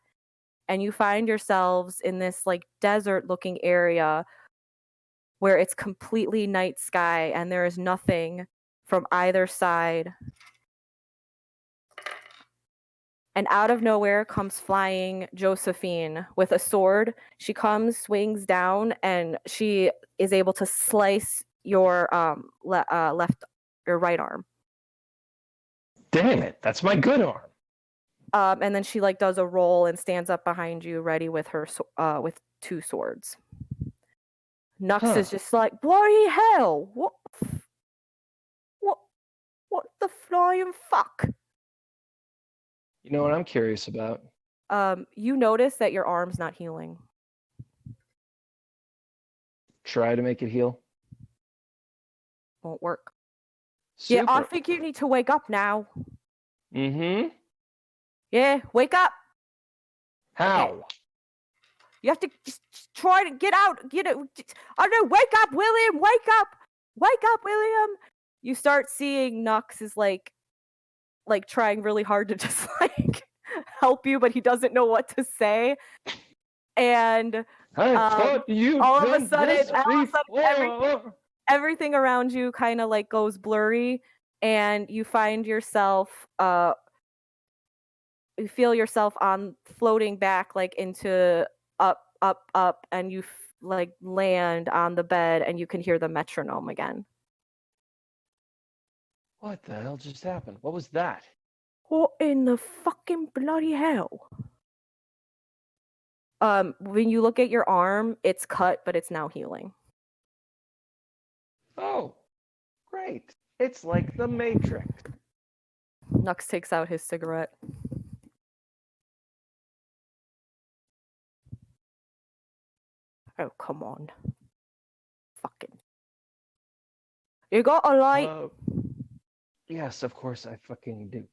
and you find yourselves in this like desert-looking area where it's completely night sky and there is nothing from either side. And out of nowhere comes flying Josephine with a sword. She comes, swings down, and she is able to slice your your right arm. Damn it, that's my good arm. And then she like does a roll and stands up behind you, ready with her with two swords. Nux is just like, bloody hell! What the flying fuck? You know what I'm curious about? You notice that your arm's not healing. Try to make it heal. Won't work. Super. Yeah, I think you need to wake up now. Mm-hmm. Yeah, wake up. How? Okay. You have to just try to get out. I don't know. Wake up, William. Wake up. Wake up, William. You start seeing Nux is like trying really hard to just like help you, but he doesn't know what to say. And I thought you all of done a sudden, this before. everything around you kind of like goes blurry, and you find yourself you feel yourself on floating back like into up, and you like land on the bed, and you can hear the metronome again. What the hell just happened? What was that? What in the fucking bloody hell? When you look at your arm, it's cut, but it's now healing. Oh, great. It's like the Matrix. Nux takes out his cigarette. Oh, come on. Fucking. You got a light? Yes, of course I fucking do.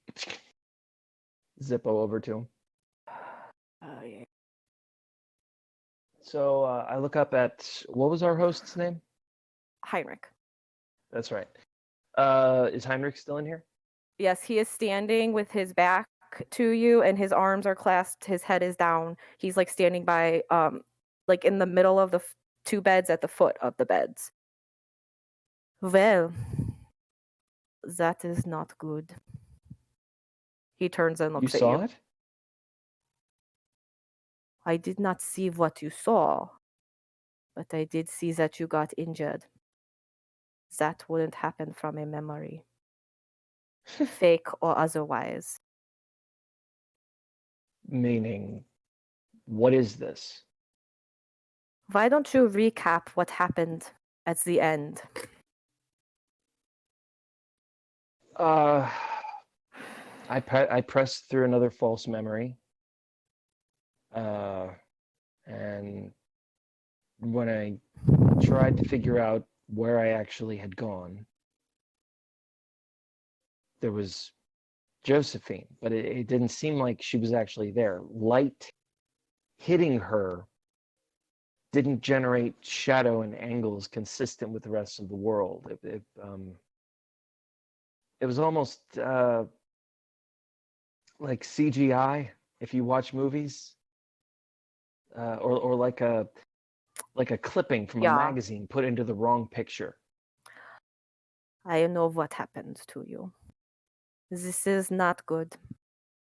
Zippo over to him. Oh, yeah. So I look up at, what was our host's name? Heinrich. That's right. Is Heinrich still in here? Yes, he is standing with his back to you and his arms are clasped, his head is down. He's like standing by like in the middle of the two beds at the foot of the beds. Well, that is not good. He turns and You looks at saw you. it? I did not see what you saw, but I did see that you got injured. That wouldn't happen from a memory, fake or otherwise. Meaning, what is this? Why don't you recap what happened at the end? I pressed through another false memory. And when I tried to figure out where I actually had gone, there was Josephine, but it didn't seem like she was actually there. Light hitting her didn't generate shadow and angles consistent with the rest of the world. It was almost like CGI if you watch movies, or like a clipping from a Yeah, magazine put into the wrong picture. I know what happened to you. This is not good.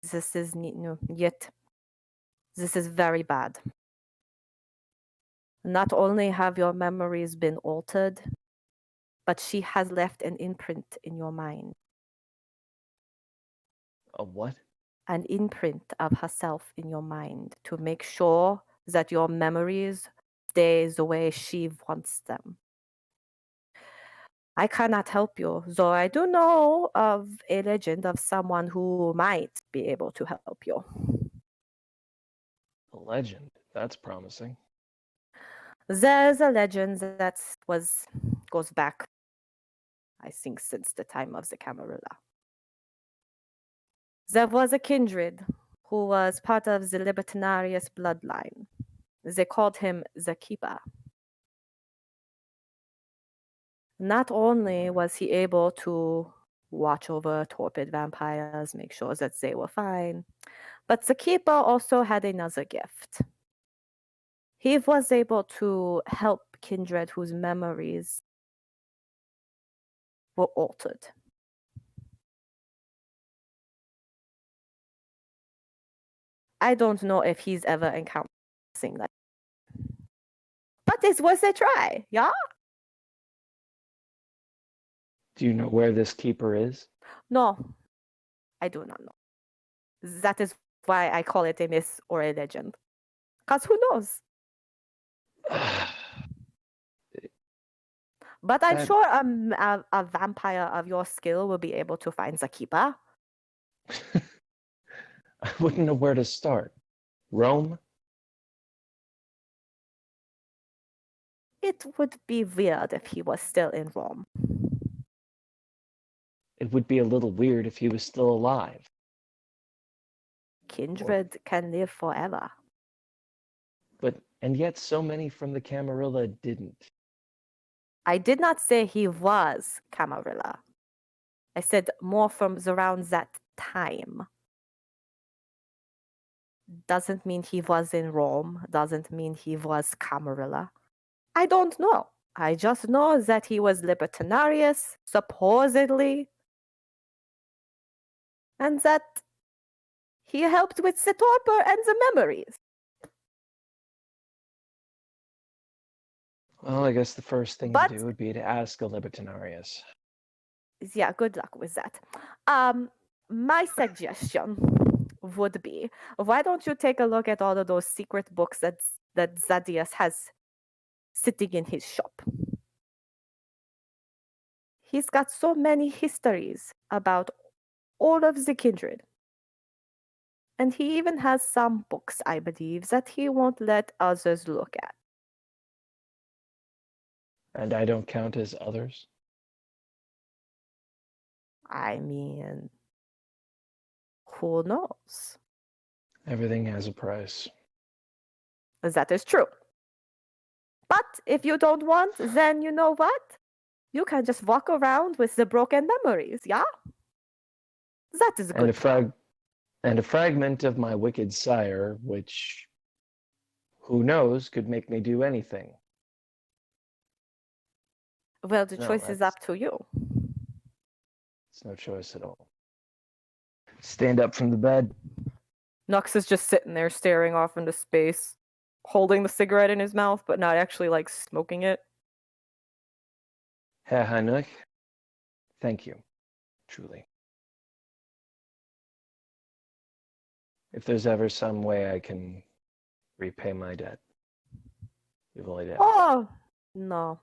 This is no, yet. This is very bad. Not only have your memories been altered, but she has left an imprint in your mind. A what? An imprint of herself in your mind to make sure that your memories stay the way she wants them. I cannot help you, though I do know of a legend of someone who might be able to help you. A legend. That's promising. There's a legend that goes back, I think, since the time of the Camarilla. There was a kindred who was part of the Libertinarius bloodline. They called him the Keeper. Not only was he able to watch over torpid vampires, make sure that they were fine, but the Keeper also had another gift. He was able to help kindred whose memories were altered. I don't know if he's ever encountered something like that. But it was a try, yeah? Do you know where this keeper is? No, I do not know. That is why I call it a myth or a legend. Because who knows? But I'm That sure a vampire of your skill will be able to find the keeper. I wouldn't know where to start. Rome? It would be weird if he was still in Rome. It would be a little weird if he was still alive. Kindred can live forever. And yet so many from the Camarilla didn't. I did not say he was Camarilla. I said more from around that time. Doesn't mean he was in Rome. Doesn't mean he was Camarilla. I don't know. I just know that he was Libertinarius, supposedly, and that he helped with the torpor and the memories. Well, I guess the first thing But to do would be to ask a Libertinarius. yeah, good luck with that. My suggestion would be, why don't you take a look at all of those secret books that Thaddeus has sitting in his shop? He's got so many histories about all of the kindred. And he even has some books, I believe, that he won't let others look at. And I don't count as others? I mean, who knows? Everything has a price. That is true. But if you don't want, then you know what? You can just walk around with the broken memories, yeah? That is And good. a fragment of my wicked sire, which, who knows, could make me do anything. Well, the No, choice is up to you. it's no choice at all. Stand up from the bed. Nux is just sitting there staring off into space, holding the cigarette in his mouth, but not actually like smoking it. Herr Heinrich, thank you, truly. If there's ever some way I can repay my debt, you've only to ask. Oh, no.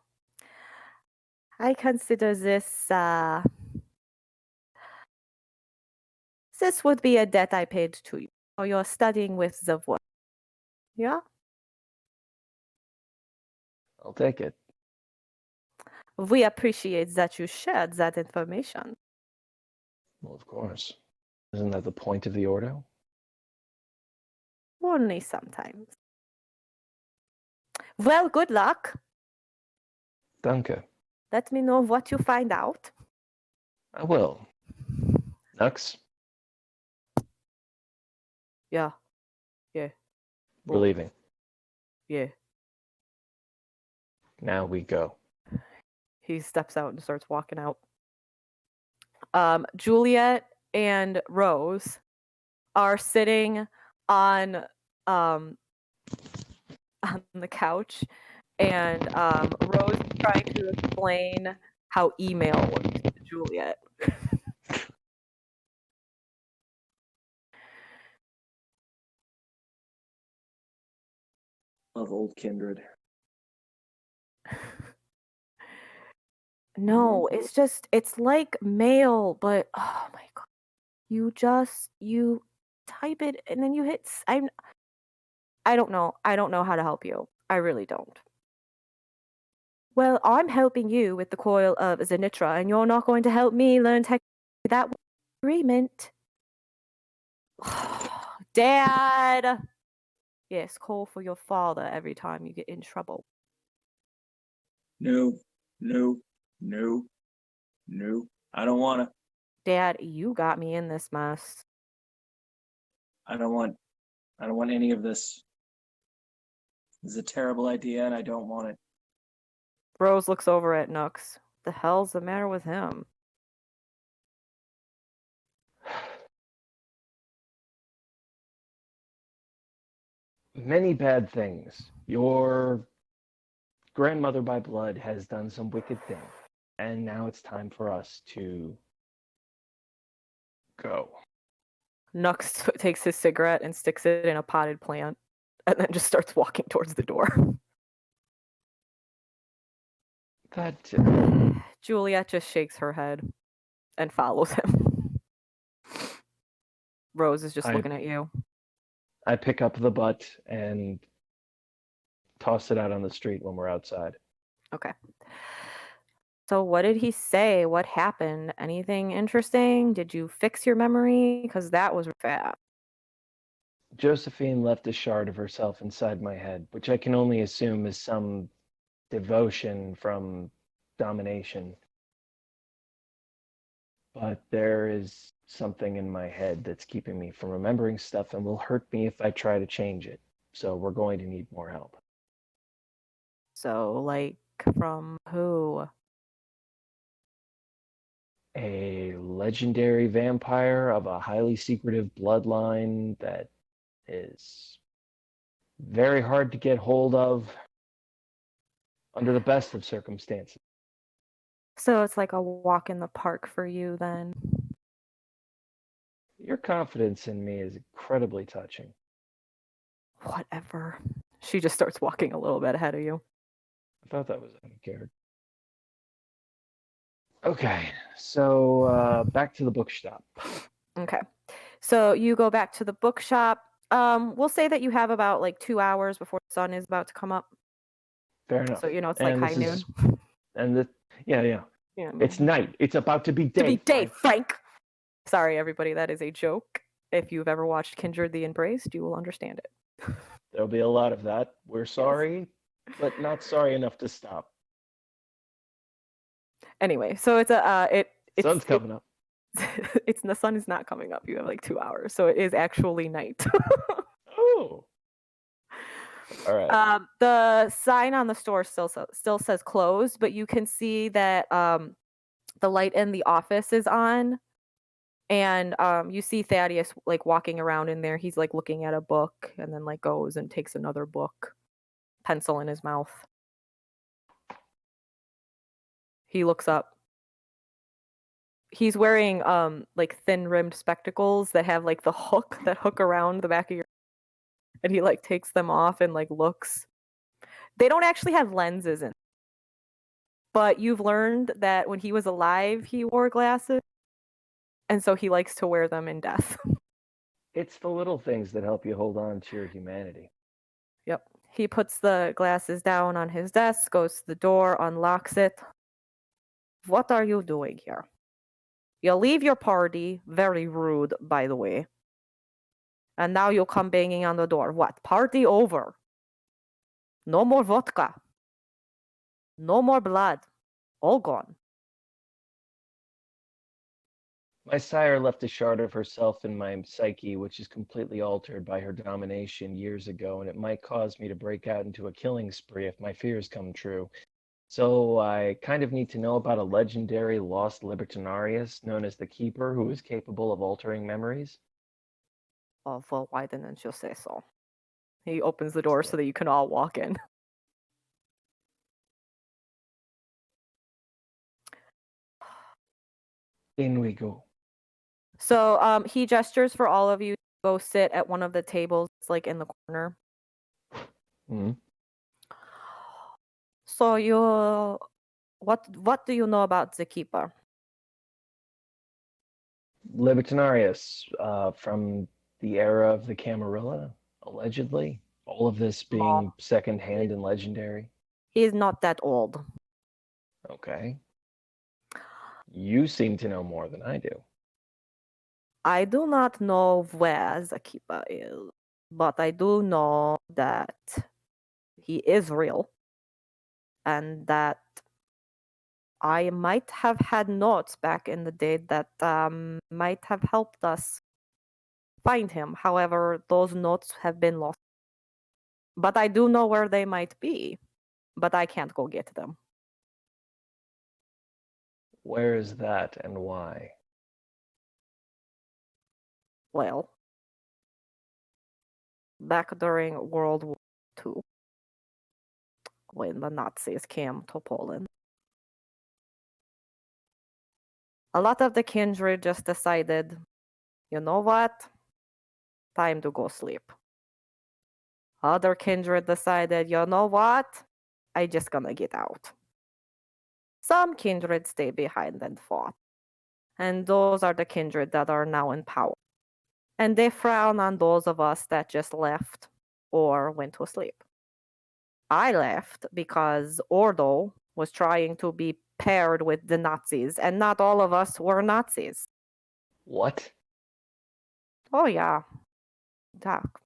I consider this, this would be a debt I paid to you. Or you're studying with the word. Yeah? I'll take it. We appreciate that you shared that information. Well, of course. Isn't that the point of the Ordo? Only sometimes. Well, good luck. Danke. Let me know what you find out. I will. Nux, Yeah. Yeah. we're leaving. Yeah. Now we go. He steps out and starts walking out. Juliet and Rose are sitting on on the couch, and Rose is trying to explain how email works to Juliet. Of old kindred. No, it's like mail, but oh my god. You type it and then you hit I don't know. I don't know how to help you. I really don't. Well, I'm helping you with the coil of Zenitra, and you're not going to help me learn that agreement. Dad! Yes, call for your father every time you get in trouble. No, no, no, no. I don't want to. Dad, you got me in this mess. I don't want any of this. This is a terrible idea, and I don't want it. Rose looks over at Nux. The hell's the matter with him? Many bad things. Your grandmother by blood has done some wicked things. And now it's time for us to go. Nux takes his cigarette and sticks it in a potted plant, and then just starts walking towards the door. That Juliet just shakes her head and follows him. Rose is just looking at you. I pick up the butt and toss it out on the street when we're outside. Okay. So what did he say? What happened? Anything interesting? Did you fix your memory? Because that was fast. Josephine left a shard of herself inside my head, which I can only assume is some devotion from domination. But there is something in my head that's keeping me from remembering stuff and will hurt me if I try to change it. So we're going to need more help. So, like, from who? A legendary vampire of a highly secretive bloodline that is very hard to get hold of under the best of circumstances. So it's like a walk in the park for you then. Your confidence in me is incredibly touching. Whatever. She just starts walking a little bit ahead of you. I thought that was uncared. Okay, so back to the bookshop. Okay. So you go back to the bookshop. We'll say that you have about like 2 hours before the sun is about to come up. Fair enough. So it's like high noon. Yeah. Yeah, It's night. It's about to be day. To be day, Frank. Sorry, everybody. That is a joke. If you've ever watched Kindred the Embraced, you will understand it. There'll be a lot of that. We're sorry. but not sorry enough to stop. Anyway, so it's Sun's coming up. it's the sun is not coming up. You have like 2 hours, so it is actually night. Oh. All right. The sign on the store still says closed, but you can see that the light in the office is on, and you see Thaddeus like walking around in there. He's like looking at a book, and then like goes and takes another book, pencil in his mouth. He looks up. He's wearing like thin rimmed spectacles that have like the hook around the back of your, and he like takes them off and like looks. They don't actually have lenses in, but you've learned that when he was alive he wore glasses, and so he likes to wear them in death. It's the little things that help you hold on to your humanity. Yep. He puts the glasses down on his desk, goes to the door, unlocks it. What are you doing here? You leave your party, very rude, by the way. And now you come banging on the door. What? Party over. No more vodka. No more blood. All gone. My sire left a shard of herself in my psyche, which is completely altered by her domination years ago, and it might cause me to break out into a killing spree if my fears come true. So I kind of need to know about a legendary lost libertinarius known as the Keeper, who is capable of altering memories. Oh, well, why didn't you say so? He opens the door so that you can all walk in. In we go. So he gestures for all of you to go sit at one of the tables, like in the corner. Hmm. So what do you know about the Keeper? Libertinarius, from the era of the Camarilla, allegedly. All of this being secondhand and legendary. He's not that old. Okay. You seem to know more than I do. I do not know where the Keeper is, but I do know that he is real, and that I might have had notes back in the day that might have helped us find him. However, those notes have been lost. But I do know where they might be, but I can't go get them. Where is that and why? Well, back during World War II, when the Nazis came to Poland, a lot of the kindred just decided, you know what? Time to go sleep. Other kindred decided, you know what? I just gonna get out. Some kindred stay behind and fought. And those are the kindred that are now in power. And they frown on those of us that just left or went to sleep. I left because Ordo was trying to be paired with the Nazis, and not all of us were Nazis. What? Oh, yeah. Doc.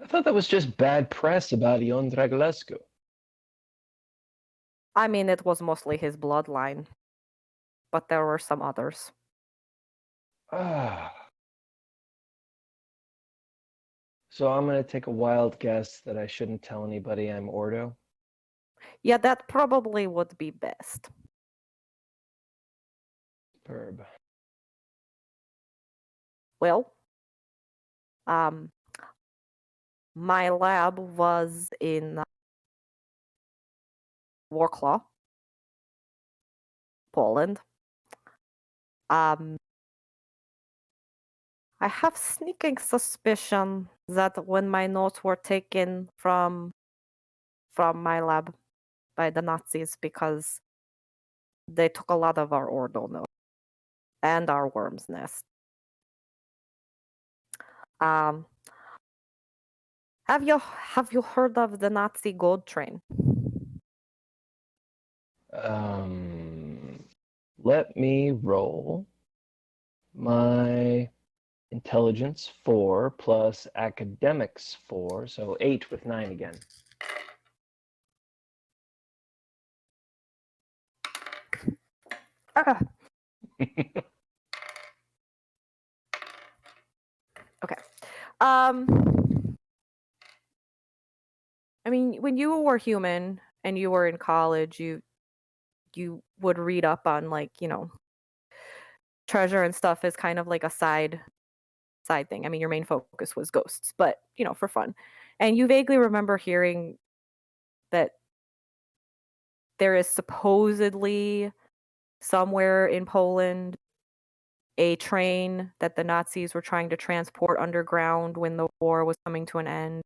I thought that was just bad press about Ion Dragolescu. I mean, it was mostly his bloodline, but there were some others. Ah. So I'm going to take a wild guess that I shouldn't tell anybody I'm Ordo. Yeah, that probably would be best. Superb. Well, my lab was in Warclaw, Poland. I have sneaking suspicion that when my notes were taken from my lab by the Nazis, because they took a lot of our Ordo notes and our worm's nest. Have you heard of the Nazi gold train? Let me roll my intelligence 4 plus academics 4, so 8 with 9 again. Ah. Okay. I mean, when you were human and you were in college, you would read up on, like, treasure and stuff as kind of like a side thing. I mean, your main focus was ghosts, but for fun. And you vaguely remember hearing that there is supposedly somewhere in Poland a train that the Nazis were trying to transport underground when the war was coming to an end,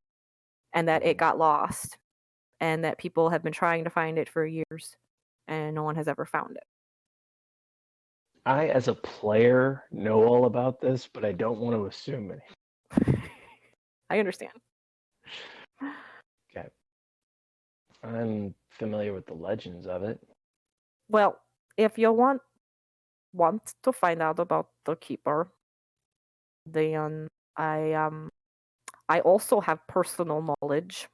and that it got lost, and that people have been trying to find it for years, and no one has ever found it. I, as a player, know all about this, but I don't want to assume it. I understand. Okay. I'm familiar with the legends of it. Well, if you want to find out about the keeper, then I also have personal knowledge,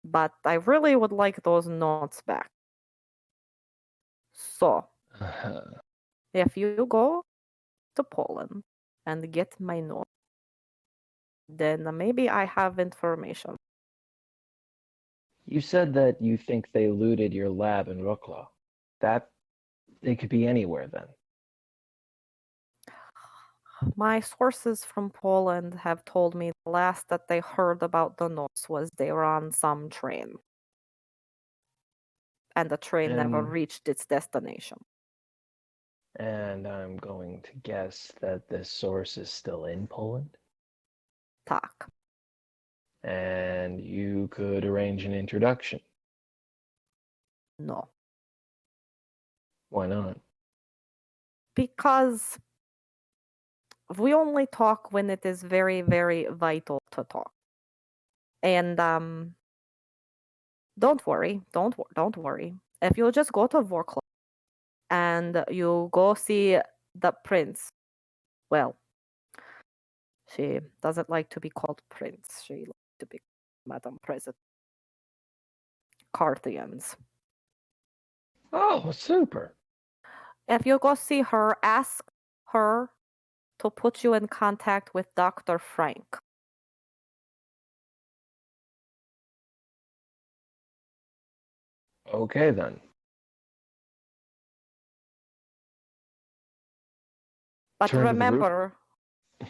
but I really would like those notes back. So, if you go to Poland and get my note, then maybe I have information. You said that you think they looted your lab in Wrocław. That they could be anywhere then. My sources from Poland have told me the last that they heard about the notes was they were on some train. And the train never And- reached its destination. And I'm going to guess that this source is still in Poland. Tak. And you could arrange an introduction. No. Why not? Because we only talk when it is very, very vital to talk. And don't worry. If you'll just go to Wrocław and you go see the prince, well, she doesn't like to be called prince. She likes to be Madam President. Carthians. Oh, super. If you go see her, ask her to put you in contact with Dr. Frank. Okay then. But Turn to the root.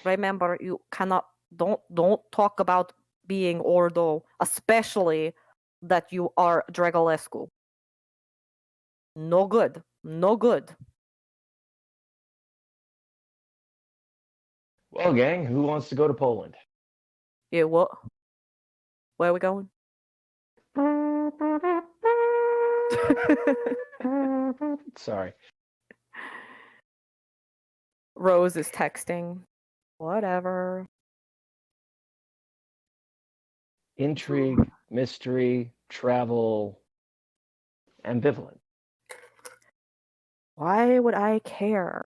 remember, you cannot don't talk about being Ordo, especially that you are Dragolescu. No good. No good. Well, gang, who wants to go to Poland? Yeah, what? Where are we going? Sorry. Rose is texting. Whatever. Intrigue, mystery, travel, ambivalent. Why would I care?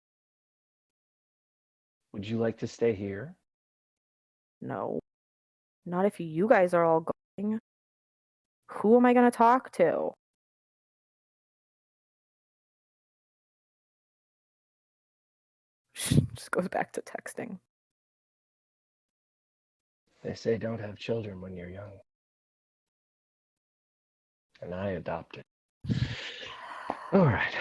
Would you like to stay here? No. Not if you guys are all going. Who am I going to talk to? Just goes back to texting. They say don't have children when you're young. And I adopted. All right.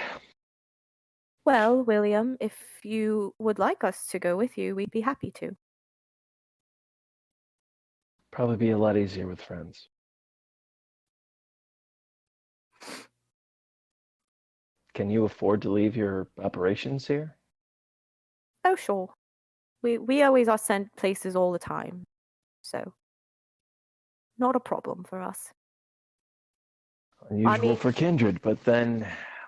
Well, William, if you would like us to go with you, we'd be happy to. Probably be a lot easier with friends. Can you afford to leave your operations here? Oh, sure. We always are sent places all the time, so not a problem for us. Unusual for kindred, but then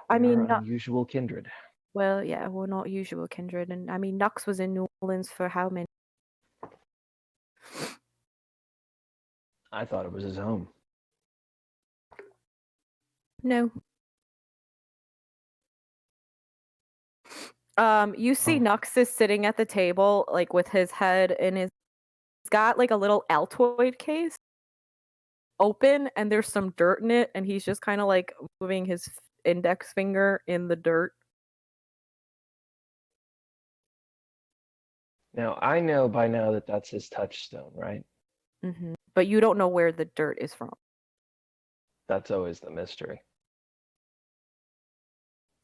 we are no- unusual kindred. Well, yeah, we're not usual kindred, and I mean, Nux was in New Orleans for how many? I thought it was his home. No. You see Nux is sitting at the table, like with his head in his. He's got like a little Altoid case open, and there's some dirt in it, and he's just kind of like moving his index finger in the dirt. Now, I know by now that that's his touchstone, right? But you don't know where the dirt is from. That's always the mystery.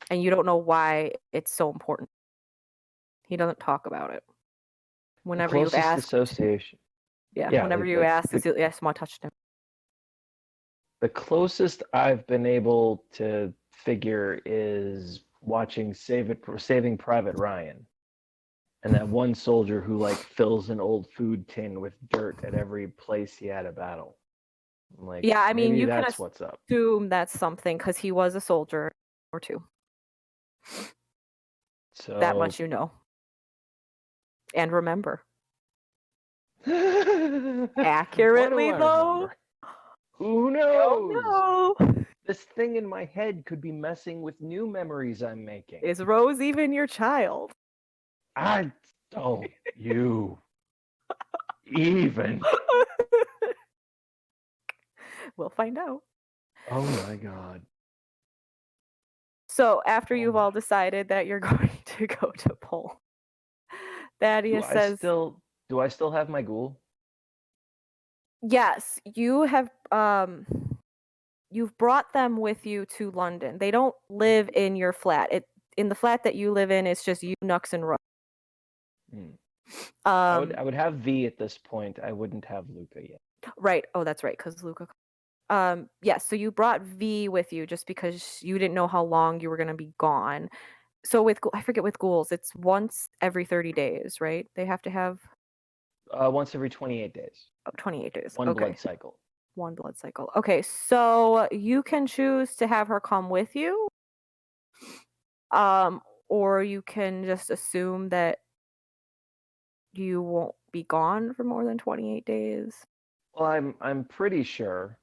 And you don't know why it's so important. He doesn't talk about it. Whenever you Closest ask, association. whenever you ask, yes, my touchstone. The closest I've been able to figure is watching Saving Private Ryan, and that one soldier who like fills an old food tin with dirt at every place he had a battle. I'm like, Yeah, I mean, maybe you can that's what's up. assume that's something because he was a soldier or two. So That much you know. And remember. Accurately, what do I though. remember? Who Don't knows? know. This thing in my head could be messing with new memories I'm making. Is Rose even your child? I don't you even. We'll find out. Oh my god. So after you've all decided that you're going to go to Poland, Thaddeus says, Do I still have my ghoul? yes, you have you've brought them with you to London. They don't live in your flat. In the flat that you live in, it's just you, Nux, and Rose. I would have V at this point. I wouldn't have Luca yet. Right. Oh, that's right, because Luca. Yes, so you brought V with you just because you didn't know how long you were going to be gone. So I forget with ghouls, it's once every 30 days, right? They have to have Once every 28 days. 28 days. One Okay. blood cycle. One blood cycle. Okay, so you can choose to have her come with you. Or you can just assume that you won't be gone for more than 28 days. Well, I'm pretty sure,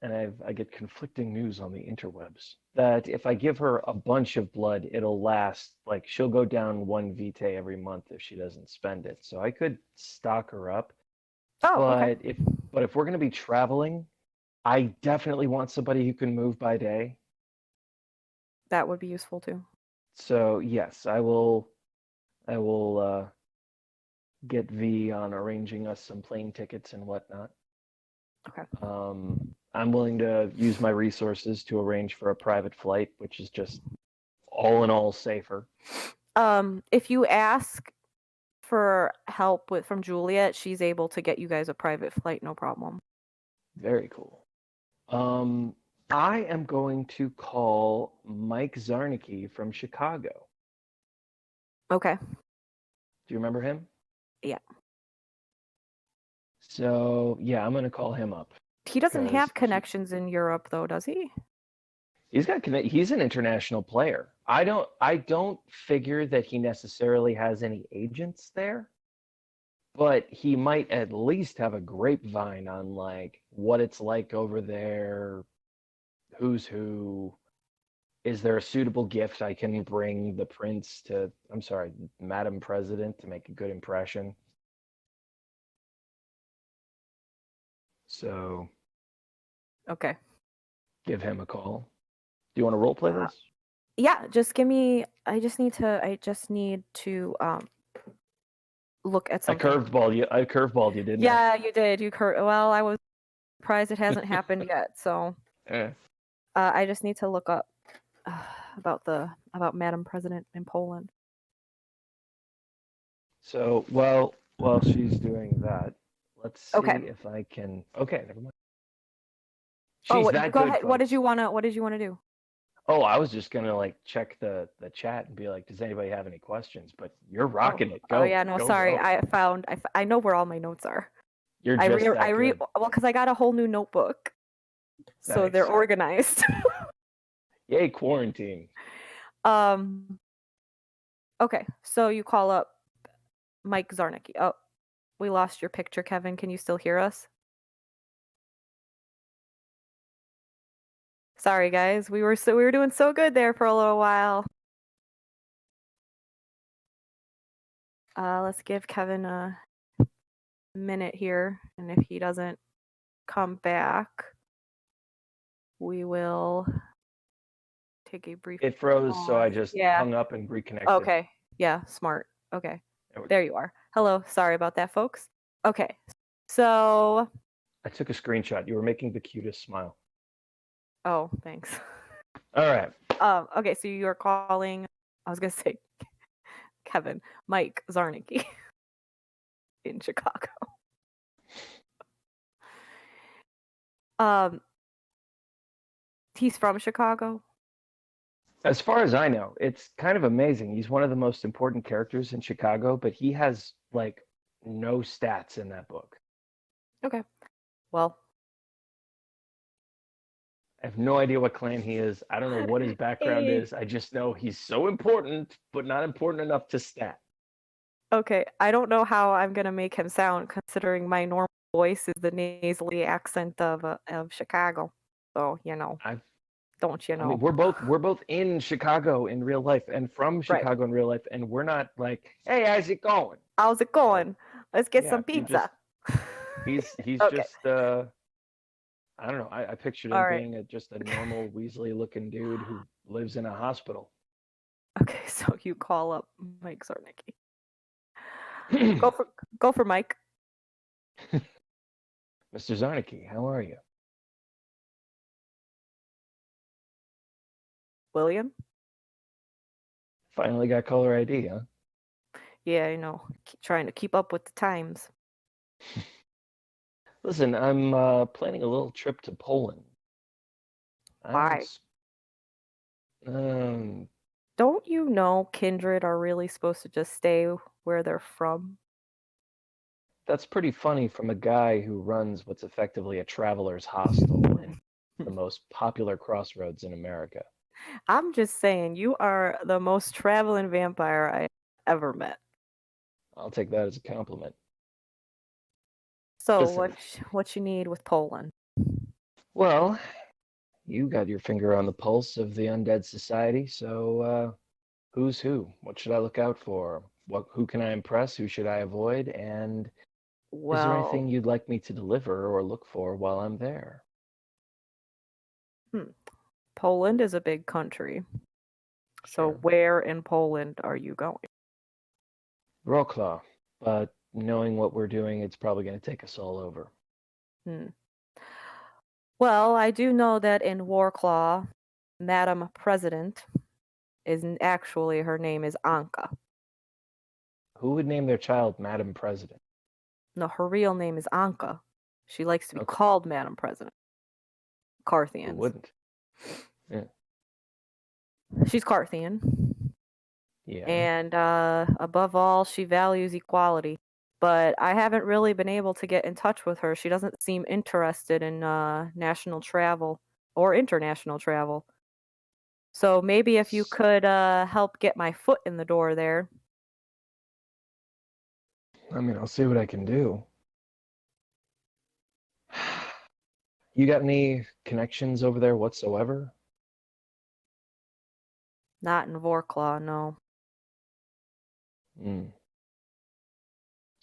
and I get conflicting news on the interwebs, that if I give her a bunch of blood, it'll last, like she'll go down 1 vitae every month if she doesn't spend it. So I could stock her up. Oh, okay. But if we're going to be traveling, I definitely want somebody who can move by day. That would be useful too. So yes, I will get V on arranging us some plane tickets and whatnot. Okay. I'm willing to use my resources to arrange for a private flight, which is just all in all safer. If you ask for help from Juliet, she's able to get you guys a private flight, no problem. Very cool. I am going to call Mike Zarnicki from Chicago. Okay. Do you remember him? Yeah. So yeah, I'm going to call him up. He doesn't have connections in Europe, though, does he? He's an international player. I don't figure that he necessarily has any agents there, but he might at least have a grapevine on like what it's like over there, who's who. Is there a suitable gift I can bring the prince to, Madam President, to make a good impression? So Okay. give him a call. Do you want to role play this? Yeah, just give me. I just need to look at something. I curveballed you, didn't I? Yeah, you did. Well, I was surprised it hasn't happened yet. So I just need to look up about Madam President in Poland. So while she's doing that, let's see if I can. Okay, never mind. She's that go good, ahead. folks. What did you wanna do? Oh, I was just gonna like check the chat and be like, does anybody have any questions? But you're rocking it. Go. Oh yeah, no, go, sorry. Go. I know where all my notes are. You're just that good. Well, because I got a whole new notebook, so they're organized. Yay, quarantine. Okay, so you call up Mike Zarnicki. Oh, we lost your picture, Kevin. Can you still hear us? Sorry, guys. We were doing so good there for a little while. Let's give Kevin a minute here, and if he doesn't come back, we will take a brief. It froze, so I just hung up and reconnected. Okay. Yeah, smart. Okay. There you are. Hello. Sorry about that, folks. Okay. So, I took a screenshot. You were making the cutest smile. oh, thanks. All right. Okay, so you're calling, I was going to say Kevin, Mike Zarnicki in Chicago. He's from Chicago. As far as I know, it's kind of amazing. He's one of the most important characters in Chicago, but he has like no stats in that book. Okay. Well, I have no idea what clan he is. I don't know what his background is. I just know he's so important, but not important enough to stat. okay. I don't know how I'm going to make him sound considering my normal voice is the nasally accent of Chicago. So, don't you I know? mean, we're both in Chicago in real life and from Right. Chicago in real life, and we're not like, hey, how's it going? How's it going? Let's get Yeah, some you pizza. He's Okay. just I don't know. I pictured him All right. being just a normal Weasley looking dude who lives in a hospital. Okay, so you call up Mike Zarnicki. Go for Mike. Mr. Zarnicki, how are you? William? Finally got caller ID, huh? Yeah, trying to keep up with the times. Listen, I'm planning a little trip to Poland. Why? Don't you know kindred are really supposed to just stay where they're from? That's pretty funny from a guy who runs what's effectively a traveler's hostel in the most popular crossroads in America. I'm just saying, you are the most traveling vampire I ever met. I'll take that as a compliment. So Listen. what you need with Poland? Well, you got your finger on the pulse of the undead society, so who's who? What should I look out for? Who can I impress? Who should I avoid? And is there Well, anything you'd like me to deliver or look for while I'm there? Poland is a big country. So Sure. where in Poland are you going? Wroclaw, but knowing what we're doing, it's probably going to take us all over. Well, I do know that in Warclaw, Madam President isn't actually, her name is Anka. Who would name their child Madam President? No, her real name is Anka. She likes to be Okay. called Madam President. Who Carthians. wouldn't? Yeah. She's Carthian. Yeah. And above all, she values equality. But I haven't really been able to get in touch with her. She doesn't seem interested in national travel or international travel. So maybe if you could help get my foot in the door there. I mean, I'll see what I can do. You got any connections over there whatsoever? Not in Vorclaw, no.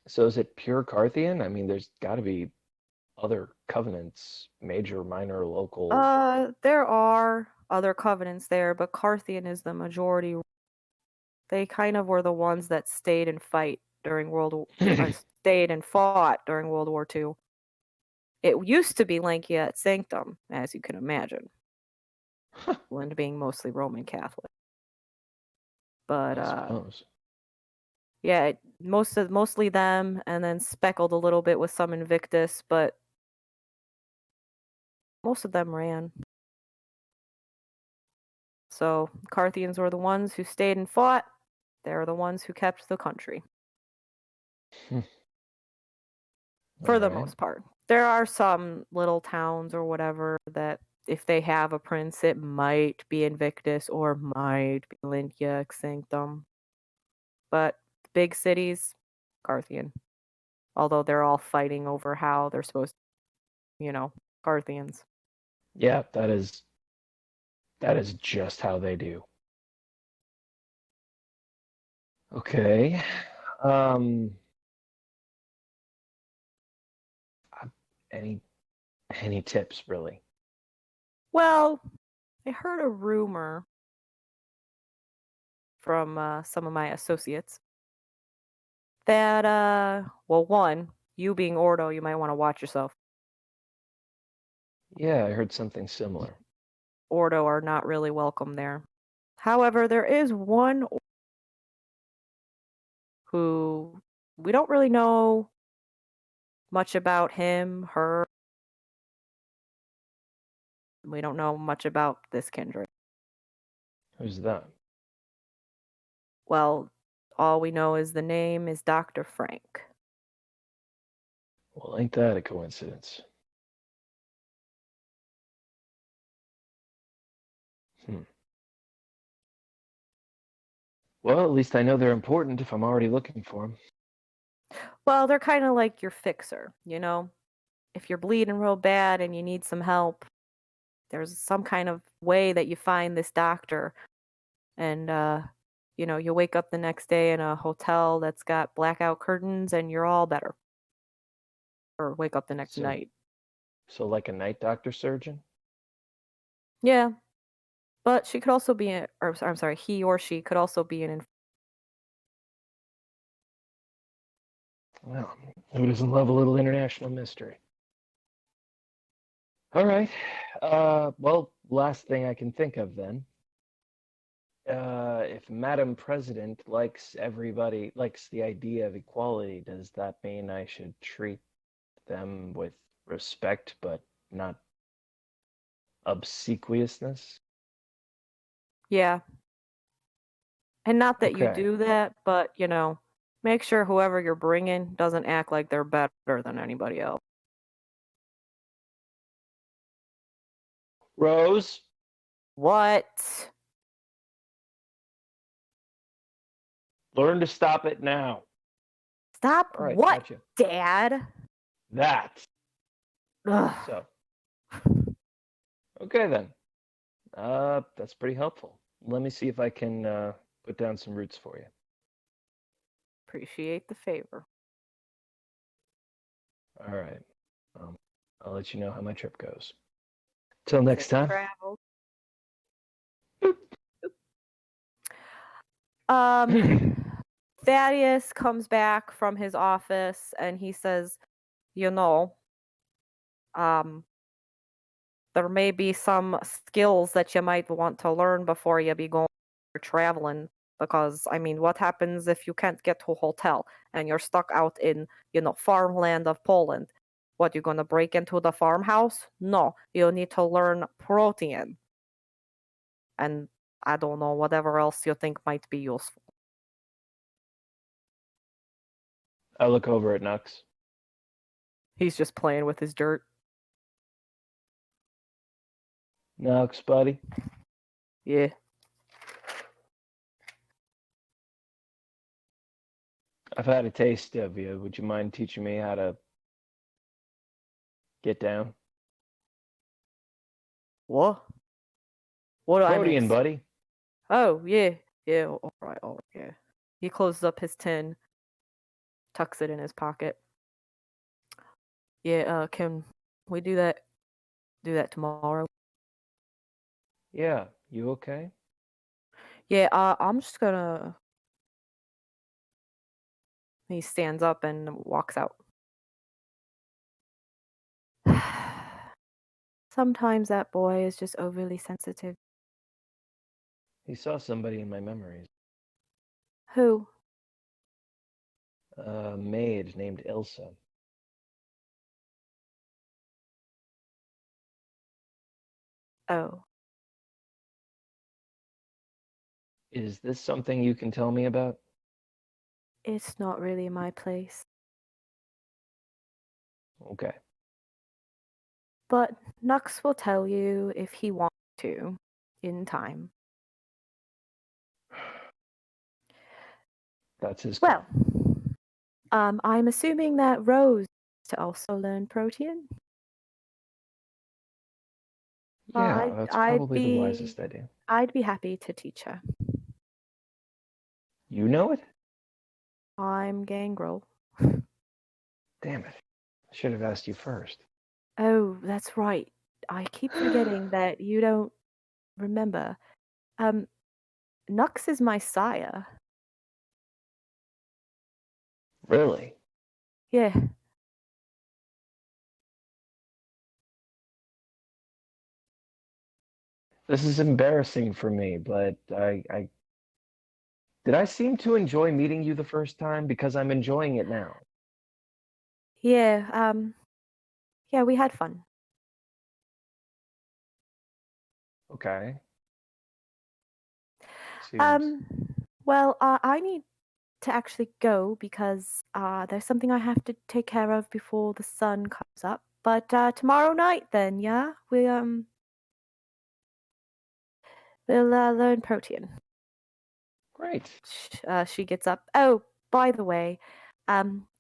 So is it pure Carthian? I mean, there's got to be other covenants, major, minor, local. There are other covenants there, but Carthian is the majority. They kind of were the ones that stayed and fought during World War II. It used to be Lankia at Sanctum, as you can imagine. England being mostly Roman Catholic. But I suppose. yeah, mostly them, and then speckled a little bit with some Invictus, but most of them ran. So Carthians were the ones who stayed and fought. They're the ones who kept the country. For the most part. There are some little towns or whatever that if they have a prince, it might be Invictus or might be Lyntia Sanctum. But big cities, Carthian. Although they're all fighting over how they're supposed to, Carthians. Yeah, that is just how they do. Okay. Any tips really? Well, I heard a rumor from some of my associates That, well, one, you being Ordo, you might want to watch yourself. Yeah, I heard something similar. Ordo are not really welcome there. However, there is one who we don't really know much about him, her. We don't know much about this kindred. Who's that? Well, all we know is the name is Dr. Frank. Well, ain't that a coincidence? Well, at least I know they're important if I'm already looking for them. Well, they're kind of like your fixer, you know? If you're bleeding real bad and you need some help, there's some kind of way that you find this doctor. And, you wake up the next day in a hotel that's got blackout curtains and you're all better. Or wake up the next So, night. so like a night doctor surgeon? Yeah. But she could also be, or I'm sorry, he or she could also be an. Well, who doesn't love a little international mystery? All right. Well, last thing I can think of then. If Madam President likes the idea of equality, does that mean I should treat them with respect but not obsequiousness? Yeah. And not that you Okay. do that, but, make sure whoever you're bringing doesn't act like they're better than anybody else. Rose, What? learn to stop it now. Stop All right, what, gotcha. Dad? That. Ugh. So, okay then. That's pretty helpful. Let me see if I can put down some roots for you. Appreciate the favor. All right. I'll let you know how my trip goes. Till next Safe time. travel. Thaddeus comes back from his office and he says, there may be some skills that you might want to learn before you be going traveling. Because, what happens if you can't get to a hotel and you're stuck out in, farmland of Poland? What, you gonna break into the farmhouse? No, you need to learn protein. And I don't know, whatever else you think might be useful. I look over at Nux. He's just playing with his dirt. Nux, buddy. Yeah. I've had a taste of you. Would you mind teaching me how to get down? What? What do I Protein, miss? buddy. Oh, yeah. Yeah, all right, yeah. He closes up his tin, tucks it in his pocket. Yeah, can we do that tomorrow? Yeah, you okay? Yeah, I'm just gonna. He stands up and walks out. Sometimes that boy is just overly sensitive. He saw somebody in my memories. Who? A maid named Ilsa. Oh, Is this something you can tell me about? it's not really my place. Okay. But Nux will tell you if he wants to, in time. That's his call. Well, I'm assuming that Rose to also learn protein. Yeah, that's probably the wisest idea. I'd be happy to teach her. You know it? I'm Gangrel. Damn it. I should have asked you first. Oh, that's right. I keep forgetting that you don't remember. Nux is my sire. Really? Yeah. This is embarrassing for me, but I did I seem to enjoy meeting you the first time? Because I'm enjoying it now. Yeah. Yeah, we had fun. Okay. Seems Well, I need to actually go because there's something I have to take care of before the sun comes up. But tomorrow night, then, yeah, we'll learn Protean. great. She gets up. Oh, by the way,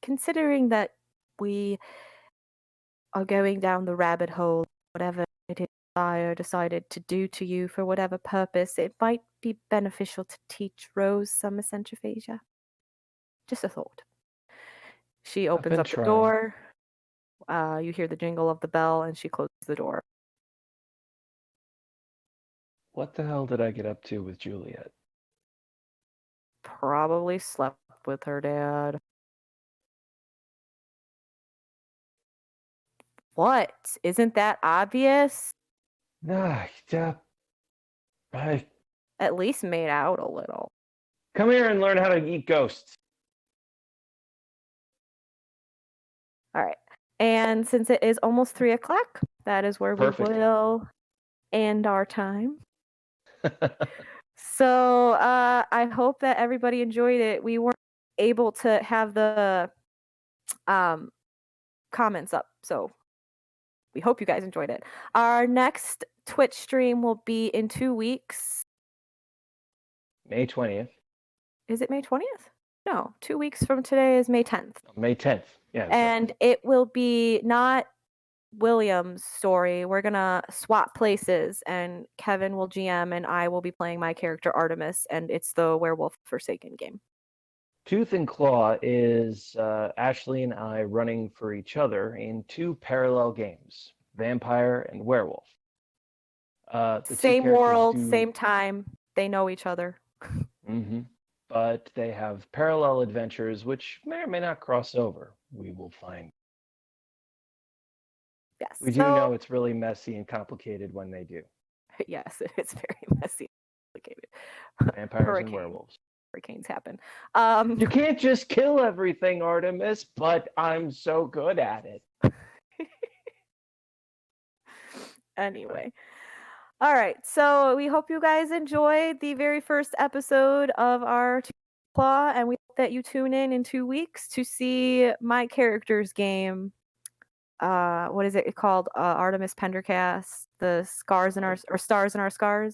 considering that we are going down the rabbit hole, whatever it is sire decided to do to you for whatever purpose, it might be beneficial to teach Rose some centrophagia. Just a thought. She I've opens been up the trying. door. You hear the jingle of the bell, and she closes the door. What the hell did I get up to with Juliet? Probably slept with her dad. What? Isn't that obvious? Nah, yeah. I At least made out a little. come here and learn how to eat ghosts. All right. And since it is almost 3:00, that is where Perfect. we will end our time. So I hope that everybody enjoyed it. We weren't able to have the comments up, so we hope you guys enjoyed it. Our next Twitch stream will be in 2 weeks. May 20th. Is it May 20th? No, 2 weeks from today is May 10th. May 10th. Yeah. And it will be not William's story. We're gonna swap places, and Kevin will GM, and I will be playing my character Artemis, and it's the Werewolf Forsaken game. Tooth and Claw is Ashley and I running for each other in 2 parallel games, Vampire and Werewolf. The Same world, same time. They know each other. Mm-hmm. But they have parallel adventures which may or may not cross over. We will find. Yes. We do know it's really messy and complicated when they do. Yes, it's very messy and complicated. Vampires and werewolves. Hurricanes happen. You can't just kill everything, Artemis, but I'm so good at it. Anyway. All right. So we hope you guys enjoyed the very first episode of our Claw, and we hope that you tune in 2 weeks to see my character's game. What is it called? Artemis Pendergast, the scars in our or stars in our scars.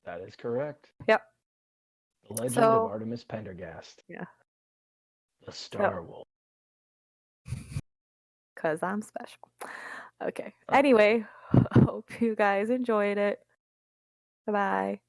That is correct. Yep. The Legend of Artemis Pendergast. Yeah. The Star Wolf. Because I'm special. Okay. Anyway, hope you guys enjoyed it. Bye-bye.